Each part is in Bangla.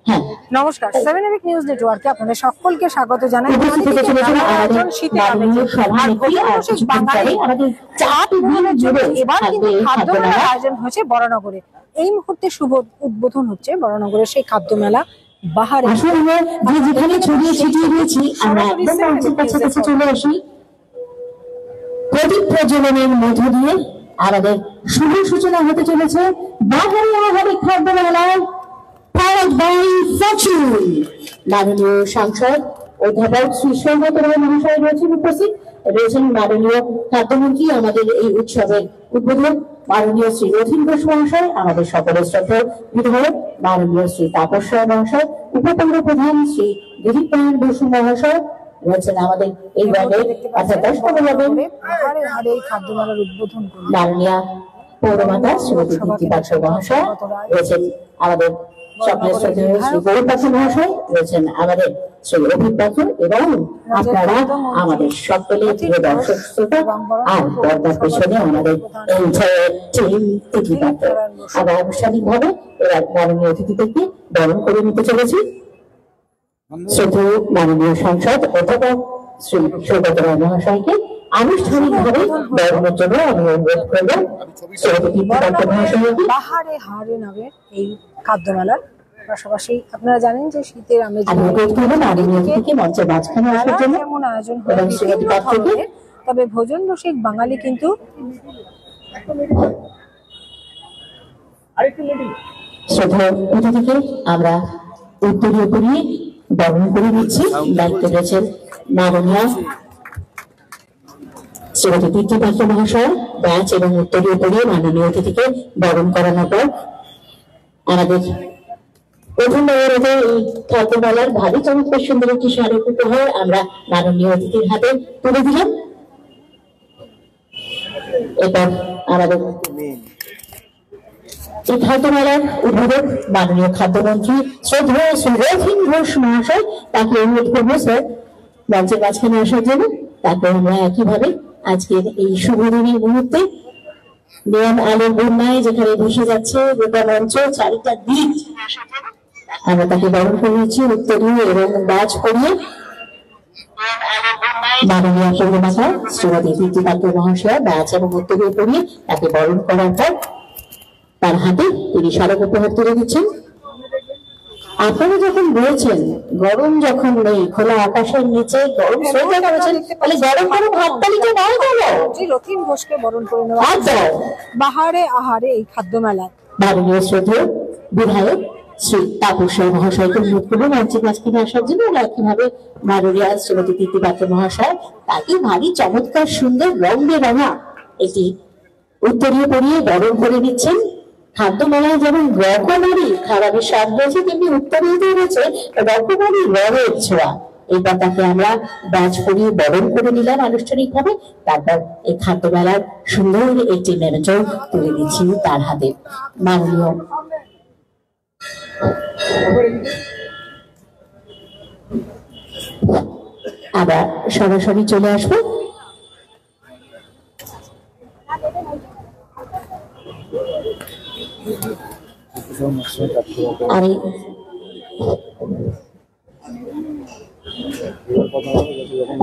হ্যাঁ, নমস্কার, 7 এবিক নিউজ নেটওয়ার্কে আপনাদের সকলকে স্বাগত জানাই। এবার কিন্তু খাদ্য মেলার আয়োজন হয়েছে বরানগরে। এই মুহূর্তে শুভ উদ্বোধন হচ্ছে বরানগরের সেই খাদ্য মেলা বাহারে। যেখানে ছড়িয়ে ছিটিয়ে রয়েছি, আমরা একদম মঞ্চের কাছাকাছি চলে আসি। প্রদীপ প্রজ্বলনের মধ্য দিয়ে আমাদের শুভ সূচনা হতে চলেছে বাহারে আহারে খাদ্য মেলায়। মাননীয় সাংসদ অধ্যাপক শ্রী সৌগত রায় মহাশয় রয়েছেন উপস্থিত, রয়েছেন মাননীয় খাদ্যমন্ত্রী আমাদের এই উৎসবের উদ্বোধক মাননীয় শ্রী রথীন ঘোষ মহাশয়, আমাদের সকলের শ্রদ্ধেয় বিধায়ক মাননীয় শ্রী তাপস রায় মহাশয়, উপপৌর প্রধান শ্রী দিলীপ নারায়ণ বসু মহাশয় রয়েছেন আমাদের এই ওয়ার্ডের অর্থাৎ 10 খাদ্যমেলার উদ্বোধন মাননীয় পৌরমাতা শ্রীমতী দীপ্তি পাত্র মহাশয় রয়েছেন আমাদের সকলের শ্রদ্ধেয় শ্রী গৌরব পাত্র মহাশয় রয়েছেন আমাদের শ্রী অভিক পাত্র, এবং আপনারা আমাদের সকলের প্রিয় দর্শক শ্রোতা আর পর্দার পেছনে আমাদের এই টিম তিথি পাত্র। আমরা আনুষ্ঠানিক ভাবে এবার মাননীয় অতিথিদেরকে বরণ করে নিতে চলেছি। শ্রদ্ধেয় মাননীয় সাংসদ অধ্যাপক শ্রী সৌগত রায় মহাশয়কে আনুষ্ঠানিক ভাবে বরণের জন্য আমি অনুরোধ করব শ্রীমতী দীপ্তি পাত্র মহাশয়কে। বাহারে হারে নামে এই খাদ্য মেলার পাশাপাশি আপনারা জানেন যে শীতের আমেজ মঞ্চের মাঝখানে আসার জন্য এমন আয়োজন হয়, তবে ভোজন রসিক বাঙালি কিন্তু শ্রদ্ধেয় অতিথিকে আমরা উত্তরীয় করিয়ে বরণ করে নিচ্ছি। দায়িত্বে রয়েছেন মাননীয় শ্রীমতী দীপ্তি পাত্র মহাশয়। ব্যাচ এবং উত্তরীয় করিয়ে মাননীয় অতিথিকে বরণ করানোর পর আমাদের প্রথম নবরতে এই খাদ্যমেলার ভারী চমৎকার সুন্দর একটি স্মারক উপহার আমরা মাননীয় অতিথির হাতে তুলে দিলাম। এরপর আমাদের এই খাদ্যমেলার উদ্বোধক মাননীয় খাদ্যমন্ত্রী শ্রদ্ধেয় শ্রী রথীন ঘোষ মহাশয়, তাকে অনুরোধ করবো স্যার মঞ্চের মাঝখানে আসার জন্য। তারপর আমরা একইভাবে আজকের এই শুভ দিনের মুহূর্তে নিয়ম আলোর বন্যায় যেখানে ভেসে যাচ্ছে গোটা মঞ্চ চারিটা দিক, আমরা তাকে বরণ করে নিচ্ছি উত্তরীয় এবং বাজ করিয়ে। মাননীয় পৌরমাতা শ্রীমতী দীপ্তি পাত্র মহাশয় ব্যাচ এবং উত্তরীয় করিয়ে তাকে বরণ করার পর তার হাতে তিনি স্মারক উপহার তুলে দিচ্ছেন। আপনারা যখন বলছেন গরম যখন নেই, খোলা আকাশের নিচে গরম সোয়েটার করেছেন, তাহলে গরম গরম হাততালিটা নয় কেন? রথীন ঘোষকে বরণ করে নেওয়া বাহারে আহারে এই খাদ্য মেলায় মাননীয় শ্রদ্ধেয় বিধায়ক শ্রী তাপস রায় মহাশয়কে অনুরোধ করবো মঞ্চের মাঝখানে আসার জন্য। একইভাবে মাননীয় শ্রীমতী দীপ্তি পাত্র মহাশয় তাকে ভারী চমৎকার সুন্দর রং বেরঙা একটি উত্তরীয় পরিয়ে বরণ করে নিচ্ছেন। খাদ্য মেলায় যেমন রকমারি খাবারের স্বাদ রয়েছে, তেমনি উত্তরীয়তে রয়েছে রকমারি রঙের ছোঁয়া। এইবার তাকে আমরা ব্যাচ করিয়ে বরণ করে নিলাম আনুষ্ঠানিক ভাবে। তারপর এই খাদ্য মেলার সুন্দর একটি মেমেন্টো তুলে দিচ্ছি তার হাতে। মাননীয় আবার সরাসরি চলে আসবো আমি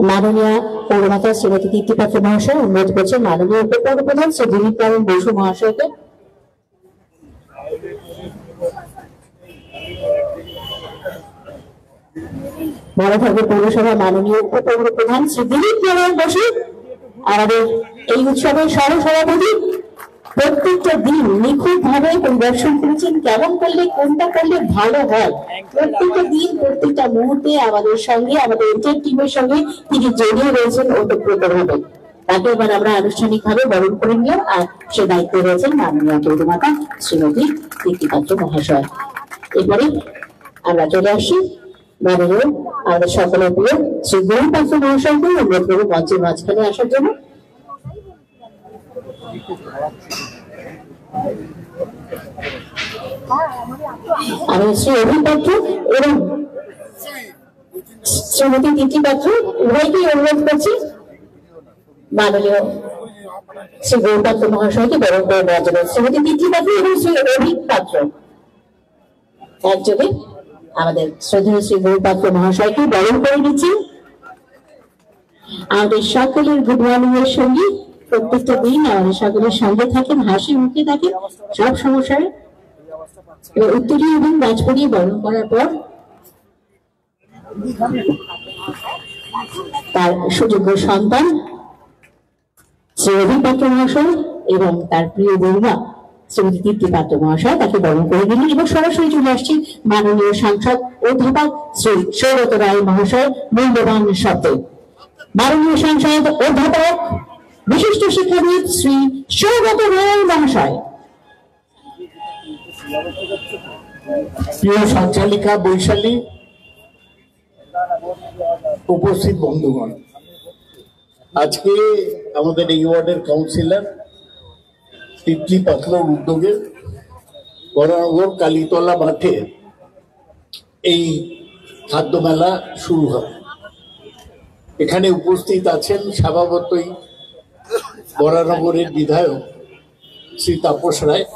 মাননীয় পৌরমাতা শ্রীমতী দীপ্তি পাত্র মহাশয় অনুরোধ করছেন মাননীয় উপপৌর প্রধান শ্রী দিলীপ নারায়ণ বসু মহাশয়কে বড়ভাগের পৌরসভার মাননীয় উপপৌর প্রধান শ্রী দিলীপ নারায়ণ বসু আমাদের এই উৎসবের সহসভাপতি প্রত্যেকটা দিন নিখুঁত ভাবে পরিদর্শন করেছেন, কেমন করলে কোনটা করলে ভালো হয়। প্রত্যেকটা দিন প্রত্যেকটা মুহূর্তে আমাদের সঙ্গে আমাদের এন্টার টিমের সঙ্গে তিনি জড়িয়ে রয়েছেন ওতপ্রোত ভাবে। তাকে এবার আমরা আনুষ্ঠানিক ভাবে বরণ করে নিলাম। আর সে দায়িত্বে রয়েছেন মাননীয় পৌরমাতা শ্রীমতী দীপ্তি পাত্র মহাশয়। এরপরে আমরা চলে আসছি মাননীয় আমাদের সকলের প্রিয় শ্রী গৌরব পাত্র মহাশয়কে অনুরোধ করবো মঞ্চের মাঝখানে আসার জন্য। আমি শ্রী অভিক পাত্র এবং শ্রীমতী দীপ্তি পাত্র উভয়কে অনুরোধ করছি মাননীয় শ্রী গৌরব পাত্র মহাশয়কে বরণ করে নেওয়ার জন্য। শ্রীমতী দীপ্তি পাত্র এবং শ্রী অভিক পাত্র একযোগে আমাদের শ্রদ্ধেয় শ্রী গৌরপাত্র মহাশয়কে বরণ করে নিচ্ছেন। আমাদের সকলের গুড মর্নিং এর সঙ্গে প্রত্যেকটা দিন আমাদের সকলের সঙ্গে থাকেন, হাসি মুখে থাকেন সব সমস্যায়। উত্তরীয় এবং রাজপরিয়ে বরণ করার পর তার সুযোগ্য সন্তান শ্রী রবি পাত্র মহাশয় এবং তার প্রিয় বৌমা শ্রীমতী তৃপ্তি পাত্র মহাশয় তাকে বরণ করে দিলেন এবং সরাসরি চলে আসছি মাননীয় সাংসদ অধ্যাপক শ্রী সৌগত রায় মহাশয় মূল্যবান শব্দে। মাননীয় সাংসদ অধ্যাপক বিশিষ্ট শিক্ষাবিদ শ্রী সৌগত রায় মহাশয়। প্রিয় সঞ্চালিকা বৈশালী, উপস্থিত বন্ধুগণ, আজকে আমাদের এই ওয়ার্ডের কাউন্সিলর তৃপ্তি পাত্রর উদ্যোগে বরানগর কালীতলা মাঠে এই খাদ্য মেলা শুরু হবে। এখানে উপস্থিত আছেন স্বভাবতই বরানগরের বিধায়ক শ্রী তাপস রায়,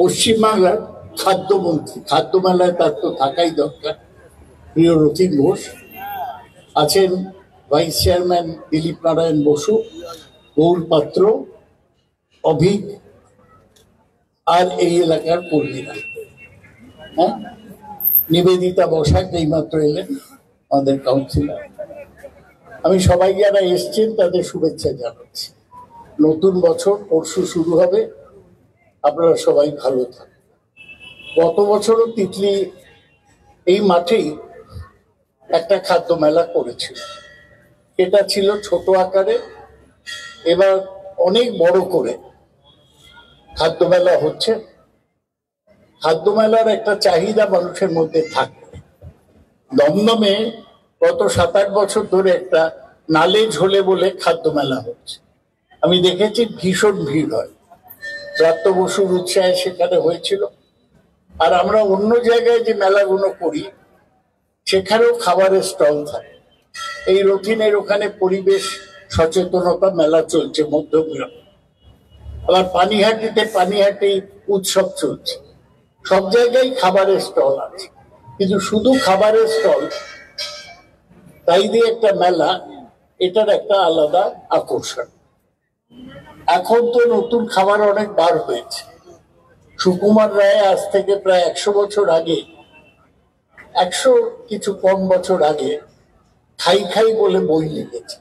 পশ্চিমবাংলার খাদ্যমন্ত্রী। খাদ্য মেলায় তার তো থাকাই দরকার, প্রিয় রথিন ঘোষ আছেন, ভাইস চেয়ারম্যান দিলীপ নারায়ণ বসু, গৌর পাত্র, অভিক আর এই এলাকার কর্মীরা। হ্যাঁ, নিবেদিতা বসাক এইমাত্র এলেন, আমাদের কাউন্সিলর। আমি সবাই যারা এসছেন তাদের শুভেচ্ছা জানাচ্ছি। নতুন বছর পরশু শুরু হবে, আপনারা সবাই ভালো থাকুন। গত বছরও তিতলি এই মাঠেই একটা খাদ্য মেলা করেছিল, এটা ছিল ছোট আকারে, এবার অনেক বড় করে খাদ্য মেলা হচ্ছে। খাদ্য মেলার একটা চাহিদা মানুষের মধ্যে থাকবে। দমদমে গত 7-8 বছর ধরে একটা নালে ঝোলে বলে খাদ্য মেলা হচ্ছে, আমি দেখেছি ভীষণ ভিড় হয়। প্রাত্য বসুর উৎসাহে সেখানে হয়েছিল। আর আমরা অন্য জায়গায় যে মেলাগুলো করি সেখানেও খাবারের স্টল থাকে। এই রথিনের ওখানে পরিবেশ সচেতনতা মেলা চলছে মধ্যগ্রাম, আবার পানিহাটিতে পানিহাটি উৎসব চলছে। সব জায়গায় খাবারের স্টল আছে, কিন্তু শুধু খাবারের স্টল তাই দিয়ে একটা মেলা, এটার একটা আলাদা আকর্ষণ। এখন তো নতুন খাবার অনেক বার হয়েছে। সুকুমার রায় আজ থেকে প্রায় 100 বছর আগে, 100 কিছু কম বছর আগে খাই খাই বলে বই লিখেছে,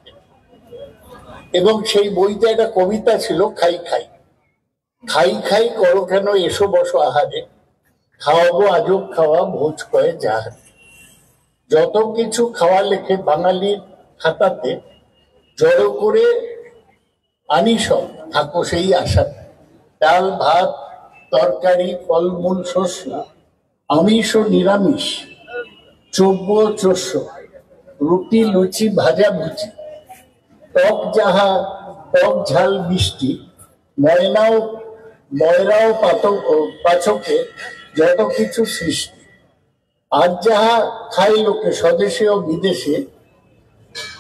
এবং সেই বইতে একটা কবিতা ছিল, খাই খাই খাই খাই করো কেন এসো বসো আহারে, খাওয়াবো আজব খাওয়া ভোজ কয়ে যাহারে। যত কিছু খাওয়া লেখে বাঙালির খাতাতে, জড়ো করে আনি সব থাকো সেই আশা। ডাল ভাত তরকারি ফলমূল শস্য, আমিষ ও নিরামিষ, চব্য চস্য, রুটি লুচি ভাজা ভুজি, টক যাহা টক ঝাল মিষ্টি, ময়রাও পাচকে যত কিছু সৃষ্টি। আর যাহা খাই লোকে স্বদেশে ও বিদেশে,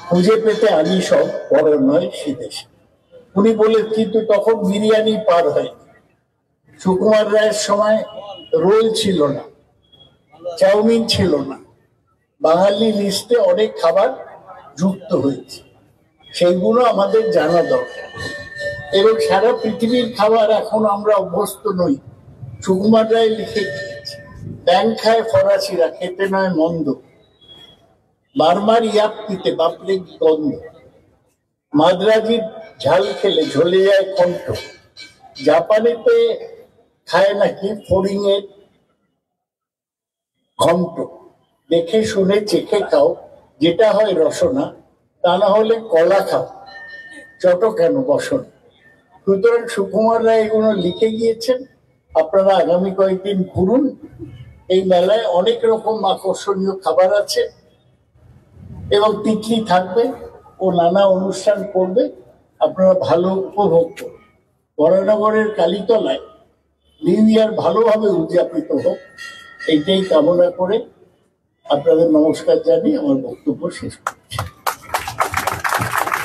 খুঁজে পেতে আনি সব বড় নয় সিদেশে। উনি বলে, কিন্তু তখন বিরিয়ানি পার হয়নি। সুকুমার রায়ের সময় রোল ছিল না, চাউমিন ছিল না। বাঙালি লিস্টে অনেক খাবার যুক্ত হয়েছে, সেইগুলো আমাদের জানা দরকার। এবং সারা পৃথিবীর খাবার এখন আমরা অভ্যস্ত নই। সুকুমার রায় লিখে গিয়েছে, ব্যাং খায় ফরাসিরা খেতে নয় মন্দ, বারবার ইয়াপ পিতে বাপরে গন্ধ, মাদ্রাজির ঝাল খেলে ঝলে যায় কণ্ঠ, জাপানেতে খায় নাকি ফড়িংয়ের ঘন্ট। দেখে শুনে চেখে খাও, যেটা হয় রসনা, তা না হলে কলা খাও, চট কেন বসনা। সুতরাং সুকুমার রায় এগুলো লিখে গিয়েছেন। আপনারা আগামী কয়েকদিন ঘুরুন, এই মেলায় অনেক রকম আকর্ষণীয় খাবার আছে এবং তিতলি থাকবে ও নানা অনুষ্ঠান করবে, আপনারা ভালো উপভোগ করুন। বরানগরের কালীতলায় নিউ ইয়ার ভালোভাবে উদযাপিত হোক, এইটাই কামনা করে আপনাদের নমস্কার জানিয়ে আমার বক্তব্য শেষ করছি।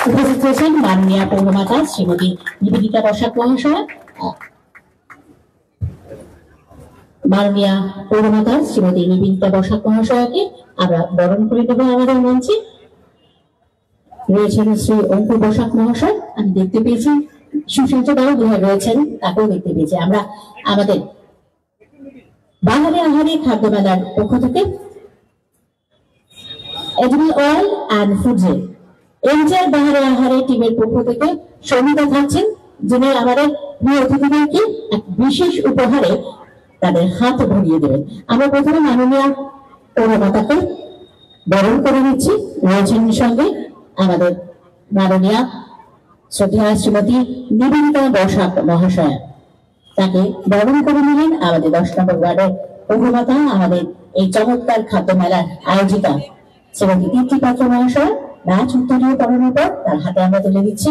উপস্থিত হয়েছেন মাননীয় পৌরমাতা শ্রীমতী নিবেদিতা বসাক মহাশয়, মাননীয়া পৌরমাতা শ্রীমতী নিবেদিতা বসাক মহাশয়াকে আমরা বরণ করে দেবো আমাদের মঞ্চে। রয়েছেন শ্রী অঙ্কুর বসাক মহাশয়, আমি দেখতে পেয়েছি সুশীল দাও রয়েছেন, তাকেও দেখতে পেয়েছি আমরা। আমাদের বাহারে আহারে খাদ্য মেলার পক্ষ থেকে এডিবল অয়েল অ্যান্ড ফুডসে এনজার বাহারে আহারে টিমের পক্ষ থেকে সৌমিতা থাকছেন, যিনি আমাদের প্রিয় অতিথিদেরকে এক বিশেষ উপহারে তাদের হাত ভরিয়ে দেবেন। আমরা প্রথমে মাননীয় পৌরমাতাকে বরণ করে নিচ্ছি। রয়েছেন সঙ্গে আমাদের মাননীয়া শ্রদ্ধেয় শ্রীমতী নিবেদিতা বসাক মহাশয়া, তাকে বরণ করে নিলেন আমাদের 10 নম্বর ওয়ার্ডের পৌরমাতা, আমাদের এই চমৎকার খাদ্য মেলার আয়োজিকা শ্রীমতী দীপ্তি পাত্র মহাশয়। ম্যাচ উত্তরীয় করানোর পর তার হাতে আমরা তুলে দিচ্ছি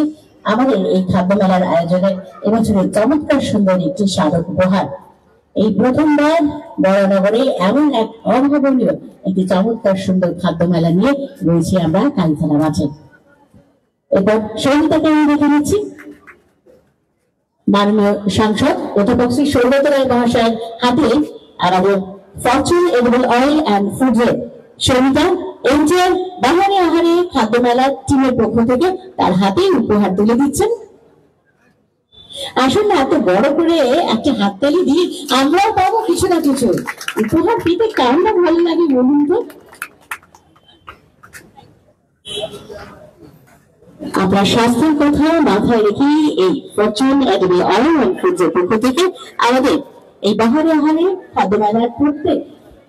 আমাদের এই খাদ্য মেলার আয়োজনের এবছরের চমৎকার সুন্দর একটি স্মারক উপহার। এই প্রথমবার বরানগরে এমন এক অভাবনীয় একটি চমৎকার সুন্দর খাদ্য মেলা নিয়ে রয়েছি আমরা কালীতলা মাঝে। এরপর সৌমিতাকে আমি দেখে নিচ্ছি মাননীয় সাংসদ অধ্যাপক সৌগত রায় মহাশয়ের হাতে আমাদের ফরচুন এডিবল অয়েল অ্যান্ড ফুডসের সৌমিতা এনজিওর বাহারে আহারে খাদ্য মেলার টিমের পক্ষ থেকে তার হাতে উপহার তুলে দিচ্ছেন। আসলে এত বড় করে একটা হাততালি দিয়ে আমরাও পাবো কিছু না কিছু উপহার পেতে, কার না ভালো লাগে বলুন তো। আপনার স্বাস্থ্যের কথা মাথায় রেখে এই ফরচুন এডিবল অয়েল অ্যান্ড ফুডসের পক্ষ থেকে আমাদের এই বাহারে আহারে খাদ্য মেলার প্রত্যেক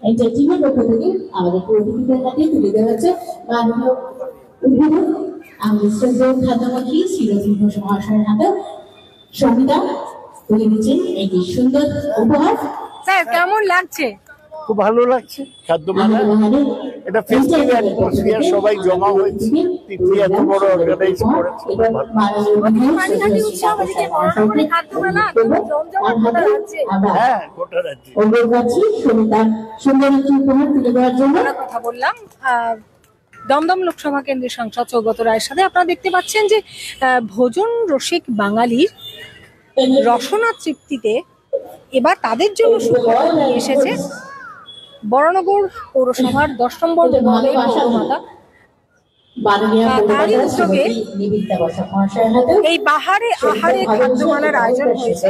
এই টিমের পক্ষ থেকে আমাদের অতিথিদের হাতে তুলে দেওয়া হচ্ছে মাননীয় উদ্বোধক আমাদের শ্রদ্ধেয় খাদ্যমন্ত্রী শ্রী ঘোষ মহাশয়ের হাতে সঙ্গীতা তুলে দিচ্ছেন একটি সুন্দর উপহার। স্যার কেমন লাগছে? খুব ভালো লাগছে। খাদ্য মেলা এটা ফেস্টিভ অ্যাটমসফিয়ার, সবাই জমা হয়েছে, তিথি এত বড় অর্গানাইজ করেছে। হ্যাঁ, গোটা রাজ্যে সুন্দর একটি উপহার তুলে দেওয়ার জন্য কথা বললাম দমদম লোকসভা কেন্দ্রের সাংসদ সৌগত রায়ের সাথে। আপনারা দেখতে পাচ্ছেন যে ভোজন রসিক বাঙালির রসনা তৃপ্তিতে এবার তাদের জন্য সুখবর নিয়ে এসেছে বরানগর পৌরসভার 10 নম্বর ওয়ার্ডের পৌরমাতা। তারই উদ্যোগে এই বাহারে আহারে খাদ্য মেলার আয়োজন হয়েছে।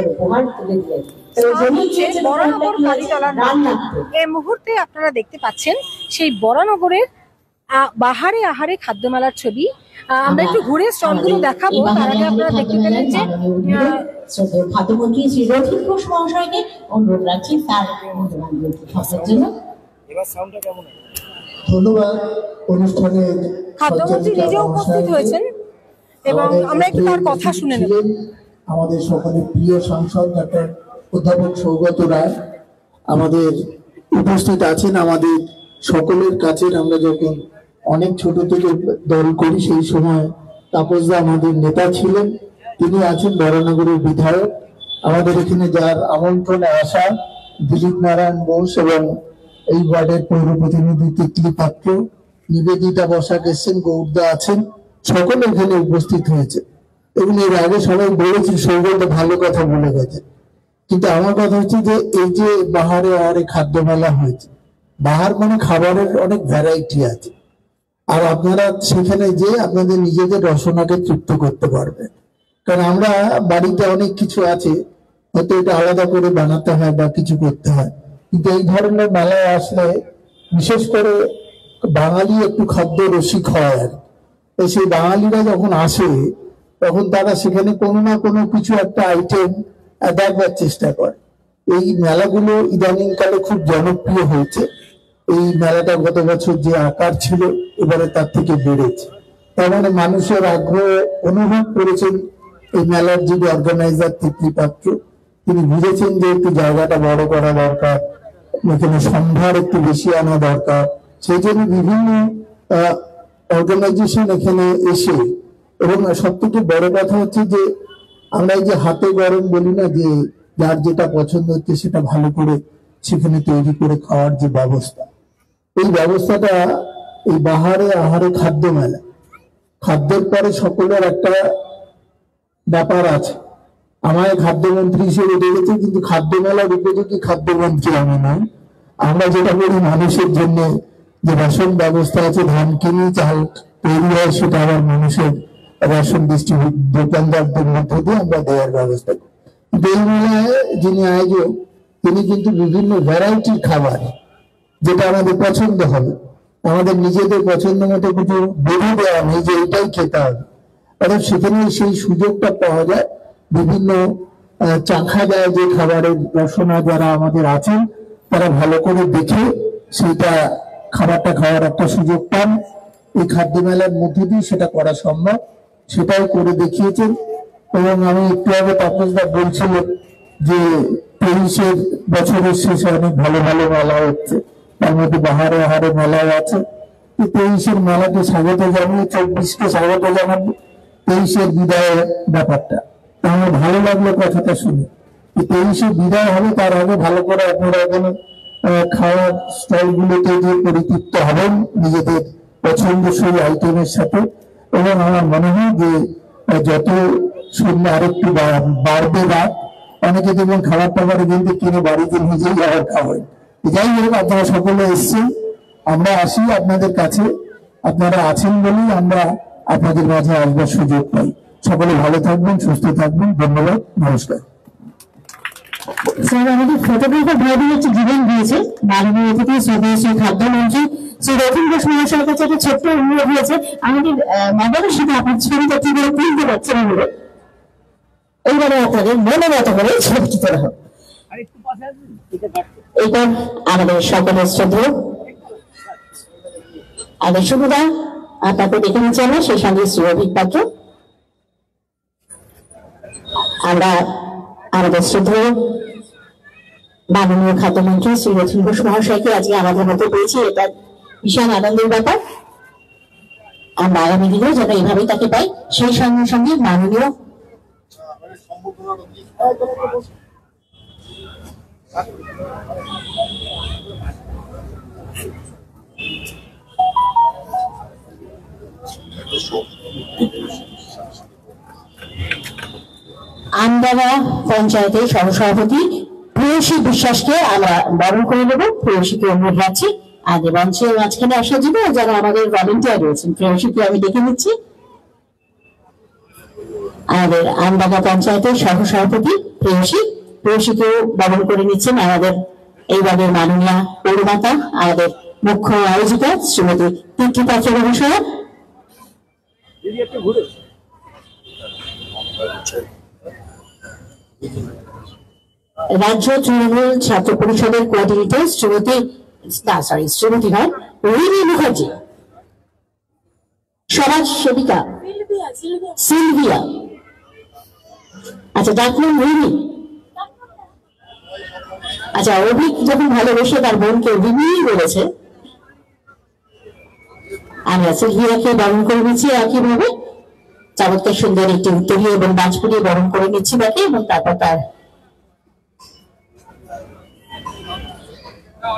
বরানগর কালীতলার এই মুহূর্তে আপনারা দেখতে পাচ্ছেন সেই বরানগরের বাহারে আহারে খাদ্য মেলার ছবি। আমরা একটু ঘুরে স্টলগুলো দেখাবো, তার আগে আপনারা দেখতে পেলেন যে খাদ্যমন্ত্রী শ্রী রথিক ঘোষ মহাশয়কে অনুরোধ রাখছি তার জন্য। ধন্যবাদ। অনুষ্ঠানে খাদ্যমন্ত্রী নিজেও উপস্থিত হয়েছেন এবং আমরা একটু তার কথা শুনে নেব। আমাদের সকলের প্রিয় সাংসদ ডক্টর অধ্যাপক সৌগত রায় আমাদের উপস্থিত আছেন। আমাদের সকলের কাছে আমরা যখন অনেক ছোট থেকে দল করি সেই সময় তাপসদা আমাদের নেতা ছিলেন, তিনি আছেন বরানগরের বিধায়ক। আমাদের এখানে যার আমন্ত্রণে আসা দিলীপ নারায়ণ বোস এবং এই ওয়ার্ডের পৌর প্রতিনিধি তিতলি পাত্র, নিবেদিতা বসাক এসছেন, গৌরদা আছেন, সকলে এখানে উপস্থিত হয়েছে। এবং এর আগে সবাই বলেছি সৌগত ভালো কথা বলে গেছে, কিন্তু আমার কথা হচ্ছে যে এই যে বাহারে আহারে খাদ্য মেলা হয়েছে, বাহার মানে খাবারের অনেক ভ্যারাইটি আছে, আর আপনারা সেখানে যে আপনাদের নিজেদের রসনাকে তৃপ্ত করতে পারবেন। কারণ আমরা বাড়িতে অনেক কিছু আছে, হয়তো এটা আলাদা করে বানাতে হয় বা কিছু করতে হয়, কিন্তু এই ধরনের মেলায় আসলে বিশেষ করে বাঙালি একটু খাদ্য রসিক হয়। আর সেই বাঙালিরা যখন আসে তখন তারা সেখানে কোনো না কোনো কিছু একটা আইটেম দেখবার চেষ্টা করে। এই মেলাগুলো ইদানিং কালে খুব জনপ্রিয় হয়েছে। এই মেলাটা গত বছর যে আকার ছিল এবারে তার থেকে বেড়েছে, তার মানে মানুষের আগ্রহ অনুভব করেছেন। এই মেলার যিনি অর্গানাইজার তিতলি পাত্র, তিনি বুঝেছেন যে একটু জায়গাটা বড় করা দরকার, এখানে সম্ভার একটু বেশি আনা দরকার। সেই জন্য বিভিন্ন অর্গানাইজেশন এখানে এসে, এবং সব থেকে বড় কথা হচ্ছে যে আমরা এই যে হাতে গরম বলি না, যে যার যেটা পছন্দ হচ্ছে সেটা ভালো করে সেখানে তৈরি করে খাওয়ার যে ব্যবস্থা, এই ব্যবস্থাটা এই বাহারে আহারে খাদ্য মেলা, খাদ্যের পরে সকলের একটা ব্যাপার আছে, আমায় খাদ্যমন্ত্রী হিসেবে ডেকেছে, কিন্তু খাদ্য মেলার উপযোগী খাদ্যমন্ত্রী আমি নই। আমরা যেটা করি মানুষের জন্য, যে রেশন ব্যবস্থা আছে, ধান কিনি, চাল তৈরি হয়, সেটা আবার মানুষের রেশন ডিস্ট্রিবিউট দোকানদারদের মধ্যে দিয়ে আমরা দেওয়ার ব্যবস্থা করি। কিন্তু এই মেলায় যিনি আয়োজক, তিনি কিন্তু বিভিন্ন ভ্যারাইটির খাবার, যেটা আমাদের পছন্দ হবে, আমাদের নিজেদের পছন্দ মতো কিছু বেঁধে দেওয়া নেই যে এটাই খেতে হবে। অর্থাৎ সেখানে সেই সুযোগটা পাওয়া যায়। বিভিন্ন চাখা দেয় যে খাবারের রসনা যারা আমাদের আছেন, তারা ভালো করে দেখে সেটা খাবারটা খাওয়ার একটা সুযোগ পান। এই খাদ্য মেলার মধ্যে দিয়ে সেটা করা সম্ভব, সেটাও করে দেখিয়েছেন। এবং আমি একটু আগে তাপসদা বলছিলেন যে 23-এর বছরের শেষে অনেক ভালো ভালো মেলা হচ্ছে, তার মধ্যে বাহারে আহারে মেলাও আছে। 23-এর মেলাকে স্বাগত জানিয়ে 24কে স্বাগত জানাবো। 23-এর বিদায়ের ব্যাপারটা আমার ভালো লাগলো কথাটা শুনে। 23-এ বিদায় হবে, তার আগে ভালো করে আপনারা এখানে খাওয়ার স্টল গুলোতে যে পরিতৃপ্ত হবেন নিজেদের পছন্দসই আইটেমের সাথে। এবং আমার মনে হয় যে যত সন্ধ্যা আরেকটু বাড়বে রাত, অনেকে দেখবেন খাবার টাবার কিন্তু কিনে বাড়িতে নিজেই যাওয়ার খাওয়াই। যাই হোক, আপনারা সকলে এসছেন, আমরা আসি আপনাদের কাছে, আপনারা আছেন বলেই আমরা আপনাদের মাঝে আসবার সুযোগ পাই। সকলে ভালো থাকবেন, সুস্থ থাকবেন, ধন্যবাদ, নমস্কার। স্যার, আমাদের ফটোগ্রাফার ভাইদের হচ্ছে জীবন দিয়েছে মাননীয় অতিথি স্বদেশীয় খাদ্যমন্ত্রী শ্রী রথীন ঘোষ মহাশয়ের কাছে একটা ছোট্ট অনুরোধ হয়েছে, আমাদের ম্যাডামের সাথে আপনার ছবিটা কি করে তুলতে পারছেন বলে এইবারে আপনাদের মনে মতো করে ছবি তুলতে হবে। এইবার আমাদের সকলের শ্রদ্ধেয় আমাদের সুবিধা আপনাকে দেখে নিচ্ছি আমরা, সেই সঙ্গে শ্রী অভিক পাত্র। আমরা আমাদের শ্রদ্ধেয় মাননীয় খাদ্যমন্ত্রী শ্রী রথীন ঘোষ মহাশয়কে আজকে আমাদের মধ্যে পেয়েছি, এটা ভীষণ আনন্দের ব্যাপার। আমরা আগামী দিনেও যেন এইভাবেই তাকে পাই। সেই সঙ্গে সঙ্গে মাননীয় আমডাঙ্গা পঞ্চায়েতের সহসভাপতি প্রেয়সী বিশ্বাসকে আমরা বরণ করে নেব। প্রেয়সীকে অনুরোধ রাখছি আগে মঞ্চের মাঝখানে আসার জন্য। যারা আমাদের ভলেন্টিয়ার রয়েছেন, প্রেয়সীকে আমি দেখে নিচ্ছি। আমাদের আমডাঙ্গা পঞ্চায়েতের সহসভাপতি প্রেয়সীকেও বরণ করে নিচ্ছেন আমাদের এইবারের মাননীয় পৌরমাতা, আমাদের মুখ্য আয়োজিকা শ্রীমতী তিথি পাত্র মহাশয়া। রাজ্য তৃণমূল ছাত্র পরিষদের কোঅর্ডিনেটর শ্রীমতী নয় রিমি মুখার্জি, সমাজ সেবিকা সিলভিয়া, আচ্ছা ডাকনাম রিমি, আচ্ছা অভিক যখন ভালোবেসে তার বোনকে রিমি বলেছে, আমরা সিলভিয়াকে বরণ করে নিচ্ছি একইভাবে। চমৎকার সুন্দর একটি উত্তরী এবং বাজপুরি বরণ করে নিচ্ছি তাকে। এবং তারপর তার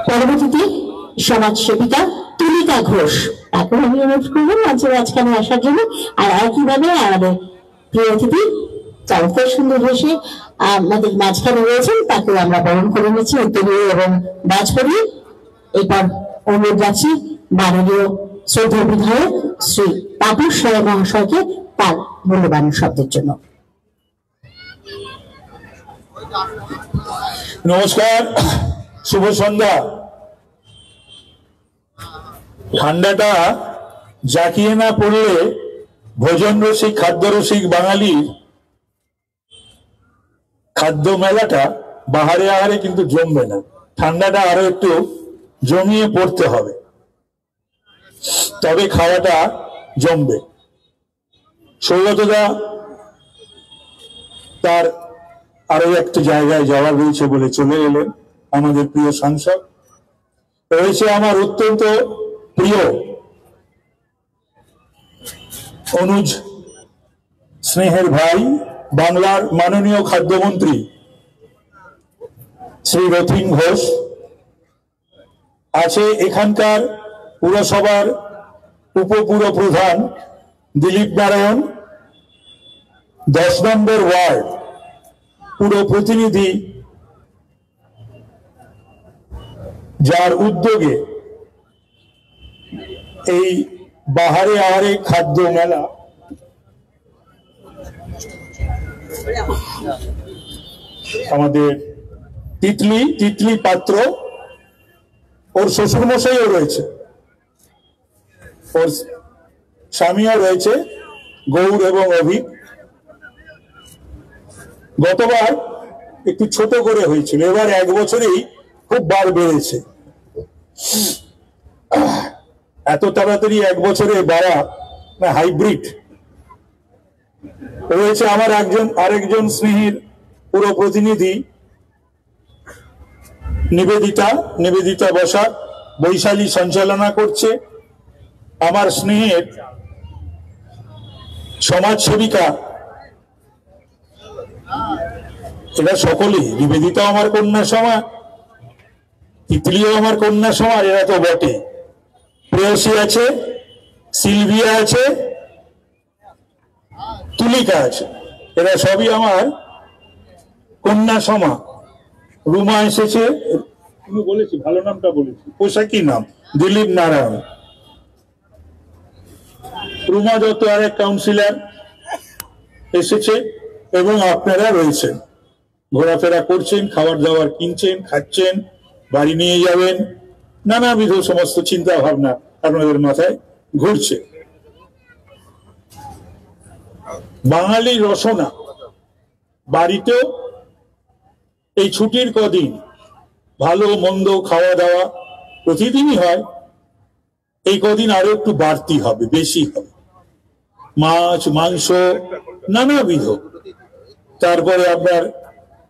পরবর্তীতে সমাজ সেবিকা তুলিকা ঘোষ, তাকেও আমি অনুরোধ করবো মঞ্চের মাঝখানে আসার জন্য। আর একইভাবে আমাদের প্রিয় অতিথি চমৎকার সুন্দর হেসে আমাদের মাঝখানে রয়েছেন, তাকেও আমরা বরণ করে নিচ্ছি উত্তরী এবং বাজপুরি। এরপর অনুরোধ রাখছি মাননীয় শ্রদ্ধেয় বিধায়ক শ্রী তাপস রায় মহাশয়কে তার মূল্যবান শব্দের জন্য। নমস্কার, শুভ সন্ধ্যা। ঠান্ডাটা জাকিয়ে না পড়লে ভোজন রসিক খাদ্য রসিক বাঙালির খাদ্য মেলাটা বাহারে আহারে কিন্তু জমবে না। ঠান্ডাটা আরো একটু জমিয়ে পড়তে হবে, তবে খাওয়াটা জমবে। সৌগতদা তার আরো একটা জায়গায় যাওয়ার রয়েছে বলে চলে এলেন। আমাদের প্রিয় সাংসদ রয়েছে আমার অত্যন্ত প্রিয় অনুজ স্নেহের ভাই, বাংলার মাননীয় খাদ্যমন্ত্রী শ্রী রথীন ঘোষ আছে। এখানকার পুরসভার উপপুর প্রধান দিলীপ নারায়ণ, 10 নম্বর ওয়ার্ড পুরো প্রতিনিধি, যার উদ্যোগে এই বাহারে আহারে খাদ্য মেলা আমাদের তিতলি পাত্র, ওর শ্বশুর মশাইও রয়েছে, ওর স্বামীও রয়েছে, গৌর এবং অভিক। গতবার একটু ছোট করে হয়েছিল, এবার 1 বছরেই খুব বার বেড়েছে। এত তাড়াতাড়ি 1 বছরে বাড়া না হাইব্রিড। রয়েছে আমার আরেকজন স্নেহের পুরো প্রতিনিধি নিবেদিতা বসাক, বৈশালী সঞ্চালনা করছে। আমার স্নেহের সমাজসেবিকা, এরা সকলেই, নিবেদিতা আমার কন্যা সমাজ, তিতলিও আমার কন্যা সমাজ, এরা তো বটে। প্রেয়সী আছে, সিলভিয়া আছে, তুলিকা আছে, এরা সবই আমার কন্যা সমা। রুমা এসেছে, তুমি বলেছি ভালো নামটা বলেছি, পোশাকি নাম দিলীপ নারায়ণ। রুমা দত্ত আরেক কাউন্সিলর এসেছে, এবং আপনারা রয়েছেন, ঘোরাফেরা করছেন, খাবার দাবার কিনছেন, খাচ্ছেন, বাড়ি নিয়ে যাবেন, নানাবিধ সমস্ত চিন্তা ভাবনা আপনাদের মাথায় ঘুরছে। বাঙালি রসনা বাড়িতেও এই ছুটির কদিন ভালো মন্দ খাওয়া দাওয়া প্রতিদিনই হয়, এই কদিন আরো একটু বাড়তি হবে, বেশি হবে, মাছ মাংস নানাবিধ। তারপরে আপনার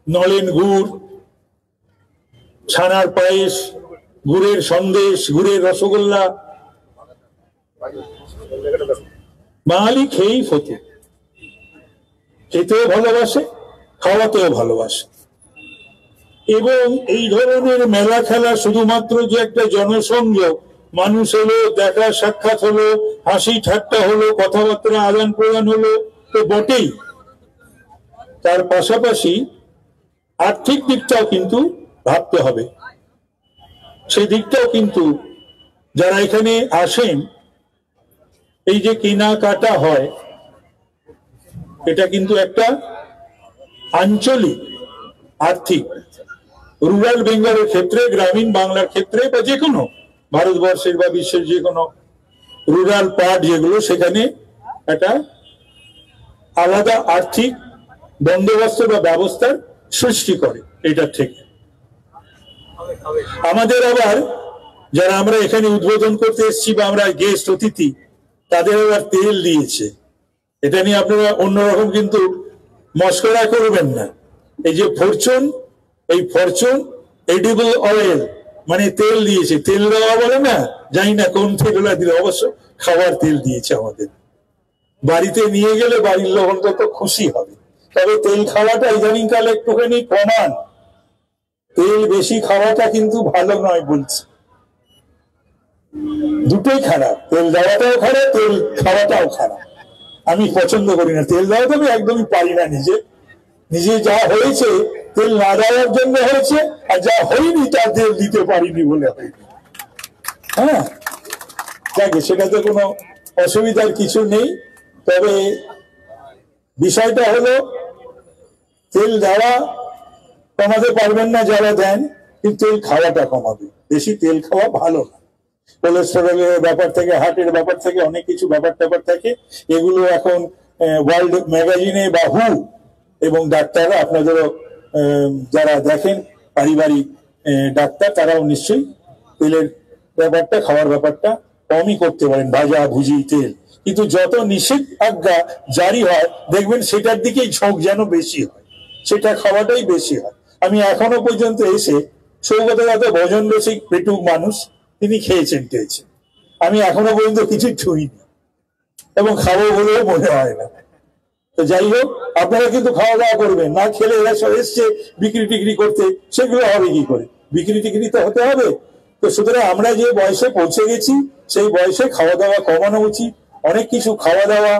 নলেন গুড়, ছানার পায়েস, গুড়ের সন্দেশ, গুড়ের রসগোল্লা। বাঙালি খেয়েই ফতে, খেতেও ভালোবাসে, খাওয়াতেও ভালোবাসে। এবং এই ধরনের মেলা খেলা শুধুমাত্র যে একটা জনসংযোগ, মানুষ এলো, দেখা সাক্ষাৎ হলো, হাসি ঠাট্টা হলো, কথাবার্তা আদান প্রদান হলো, তো বটেই, তার পাশাপাশি আর্থিক দিকটাও কিন্তু ভাবতে হবে। সেই দিকটাও কিন্তু যারা এখানে আসেন, এই যে কেনাকাটা হয়, এটা কিন্তু একটা আঞ্চলিক আর্থিক, রুরাল বেঙ্গলের ক্ষেত্রে, গ্রামীণ বাংলার ক্ষেত্রে, বা যে কোনো ভারতবর্ষের বা বিশ্বের যে কোনো রুরাল পার্ট যেগুলো, সেখানে একটা আলাদা আর্থিক বন্দোবস্ত বা ব্যবস্থার সৃষ্টি করে। এটা থেকে আমাদের আবার যারা আমরা এখানে উদ্বোধন করতে এসেছি বা আমরা গেস্ট অতিথি, তাদের আবার তেল দিয়েছে। এটা নিয়ে আপনারা অন্যরকম কিন্তু মস্করা করবেন না। এই যে ফরচুন এডিবল অয়েল, মানে তেল দিয়েছে, তেল দেওয়া বলে না, জানি না কোন তেলটা দিলে, অবশ্য খাবার তেল দিয়েছে আমাদের। বাড়িতে নিয়ে গেলে বাড়ির লোক অন্তত খুশি হবে। তবে তেল খাওয়াটা ইদানিং কালে একটুখানি কমান, তেল বেশি খাওয়াটা কিন্তু ভালো নয় বলছে। দুটোই খারাপ, তেল দেওয়াটাও খারাপ, তেল খাওয়াটাও খারাপ। আমি পছন্দ করি না তেল দেওয়াটা, আমি একদমই পারি না। নিজে যা হয়েছে তেল না দেওয়ার জন্য হয়েছে, আর যা হয়নি তার তেল দিতে পারিনি বলে হয়নি। হ্যাঁ, যাকে সেটাতে কোনো অসুবিধার কিছু নেই। তবে বিষয়টা হলো, তেল দেওয়া কমাতে পারবেন না যারা দেন, কিন্তু তেল খাওয়াটা কমাবে। বেশি তেল খাওয়া ভালো না, কোলেস্টেরলের ব্যাপার থেকে, হার্টের ব্যাপার থেকে, অনেক কিছু ব্যাপার থাকে। এগুলো এখন ওয়ার্ল্ড ম্যাগাজিনে বা হু এবং ডাক্তাররা, আপনাদেরও যারা দেখেন পারিবারিক ডাক্তার, তারাও নিশ্চয়ই তেলের ব্যাপারটা, খাওয়ার ব্যাপারটা কমই করতে পারেন, ভাজা ভুজি তেল। কিন্তু যত নিষেধাজ্ঞা জারি হয়, দেখবেন সেটার দিকেই ঝোঁক যেন বেশি হয়, সেটা খাওয়াটাই বেশি হয়। আমি এখনো পর্যন্ত এসে, সৌগত দাদা ভোজন রসিক পেটুক মানুষ, তিনি খেয়েছেন। আমি এখনো পর্যন্ত কিছু ছুঁইনি এবং খাবো বলেও মনে হয় না। তো যাই হোক, আপনারা কিন্তু খাওয়া দাওয়া করবেন, না খেলে এরা সব এসছে বিক্রি টিক্রি করতে, সেগুলো হবে কি করে? বিক্রি টিক্রি তো হতে হবে। তো সুতরাং আমরা যে বয়সে পৌঁছে গেছি, সেই বয়সে খাওয়া দাওয়া কমানো উচিত, অনেক কিছু খাওয়া দাওয়া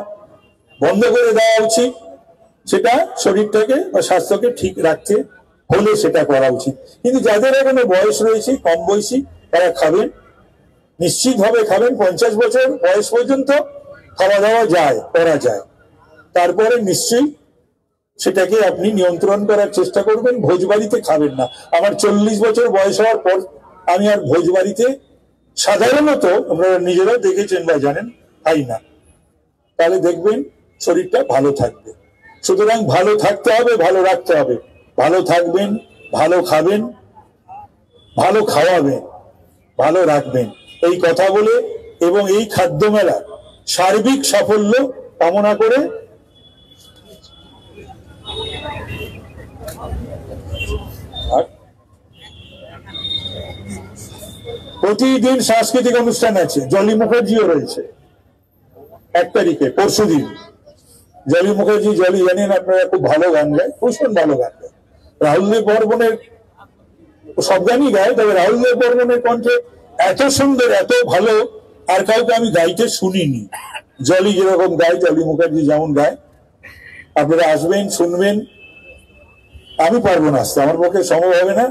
বন্ধ করে দেওয়া উচিত। সেটা শরীরটাকে বা স্বাস্থ্যকে ঠিক রাখতে হলে সেটা করা উচিত। কিন্তু যাদের এখনো বয়স রয়েছে, কম বয়সী, তারা খাবেন, নিশ্চিতভাবে খাবেন। 50 বছর বয়স পর্যন্ত খাওয়া দাওয়া করা যায়, তারপরে নিশ্চয়ই সেটাকে আপনি নিয়ন্ত্রণ করার চেষ্টা করবেন। ভোজবাড়িতে খাবেন না। আমার 40 বছর বয়স হওয়ার পর আমি আর ভোজবাড়িতে সাধারণত, আপনারা নিজেরাও দেখেছেন বা জানেন, খাই না। তাহলে দেখবেন শরীরটা ভালো থাকবে। সুতরাং ভালো থাকতে হবে, ভালো রাখতে হবে। ভালো থাকবেন, ভালো খাবেন, ভালো খাওয়াবেন, ভালো রাখবেন, এই কথা বলে এবং এই খাদ্য মেলার সার্বিক সাফল্য কামনা করে প্রতিদিন সাংস্কৃতিক অনুষ্ঠান আছে। জলি মুখার্জিও রয়েছে 1 তারিখে, পরশুদিন। জলি মুখার্জি, জলি জানেন আপনারা, খুব ভালো গান গায়, ভীষণ ভালো গান গায়। রাহুল দেব বর্মনের সব গানই গায়, তবে রাহুল দেব বর্মনের কণ্ঠে এত সুন্দর, এত ভালো আর কাউকে আমি গাইতে শুনিনি। জলি যেরকম গায়, জলি মুখার্জি যেমন গায়, আপনারা আসবেন, শুনবেন। আমি পারবো না আসতে, আমার পক্ষে সম্ভব হবে না।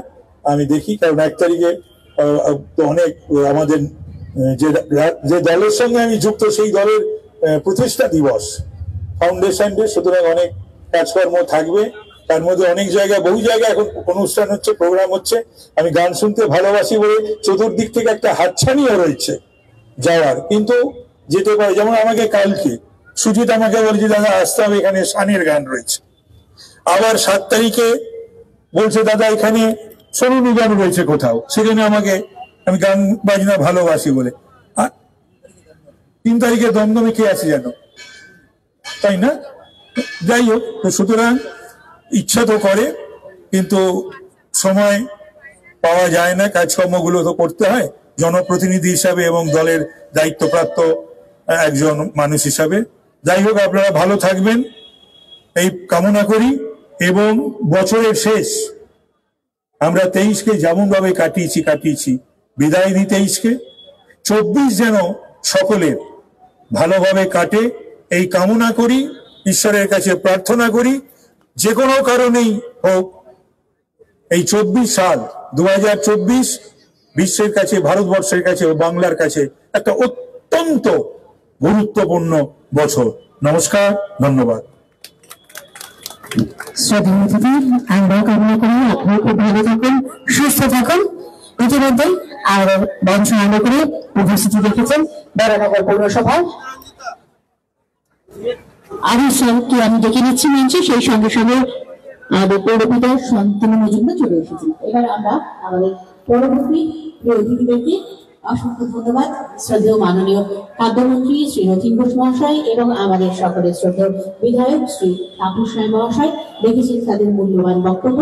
আমি দেখি, কারণ 1 তারিখে অনেক আমাদের যে দলের সঙ্গে আমি যুক্ত, সেই দলের প্রতিষ্ঠা দিবস, ফাউন্ডেশন ডে, সুতরাং অনেক কাজকর্ম থাকবে। তার মধ্যে অনেক জায়গায়, বহু জায়গায় এখন অনুষ্ঠান হচ্ছে, প্রোগ্রাম হচ্ছে। আমি গান শুনতে ভালোবাসি বলে চতুর্দিক থেকে একটা হাতছানিও রয়েছে যাওয়ার, কিন্তু যেতে পারে। যেমন আমাকে কালকে সুজিত আমাকে বলছে, দাদা আসতে হবে, এখানে শানের গান রয়েছে। আবার 7 তারিখে বলছে, দাদা এখানে সোনু গান রয়েছে কোথাও, সেখানে আমাকে, আমি গান বাজনা ভালোবাসি বলে। 3 তারিখে দমদমে কে আছে জানো, তাই না? যাই হোক, সুতরাং ইচ্ছা তো করে, কিন্তু সময় পাওয়া যায় না, কাজকর্মগুলো তো করতে হয় জনপ্রতিনিধি হিসাবে এবং দলের দায়িত্বপ্রাপ্ত একজন মানুষ হিসাবে। যাই হোক, আপনারা ভালো থাকবেন এই কামনা করি। এবং বছরের শেষ আমরা 23কে যেমন ভাবে কাটিয়েছি, বিদায় নিই 23কে। 24 যেন সকলের ভালোভাবে কাটে, এই কামনা করি, ঈশ্বরের কাছে প্রার্থনা করি। যে কোনো কারণেই হোক, এই 24 সাল 2024 বিশ্বের কাছে, ভারতবর্ষের কাছে ও বাংলার কাছে একটা অত্যন্ত গুরুত্বপূর্ণ বছর। নমস্কার, ধন্যবাদ। আমরাও কামনা করি আপনি খুব ভালো থাকুন, সুস্থ থাকুন। ইতিমধ্যে আর মঞ্চ আলো করে উপস্থিতি রেখেছেন বরানগর পৌরসভার আরিফকে আমি ডেকে নিচ্ছি মঞ্চে। সেই সঙ্গে সঙ্গে আমাদের পৌরপিতা শান্তনু মজুমদার চলে এসেছেন। এবার আমরা আমাদের পরবর্তী অতিথিদেরকে অসংখ্য ধন্যবাদ। শ্রদ্ধেয় মাননীয় খাদ্যমন্ত্রী শ্রী রথীন ঘোষ মহাশয় এবং আমাদের সকলের শ্রদ্ধেয় বিধায়ক শ্রী তাপস রায় মহাশয় দেখেছেন তাদের মূল্যবান বক্তব্য।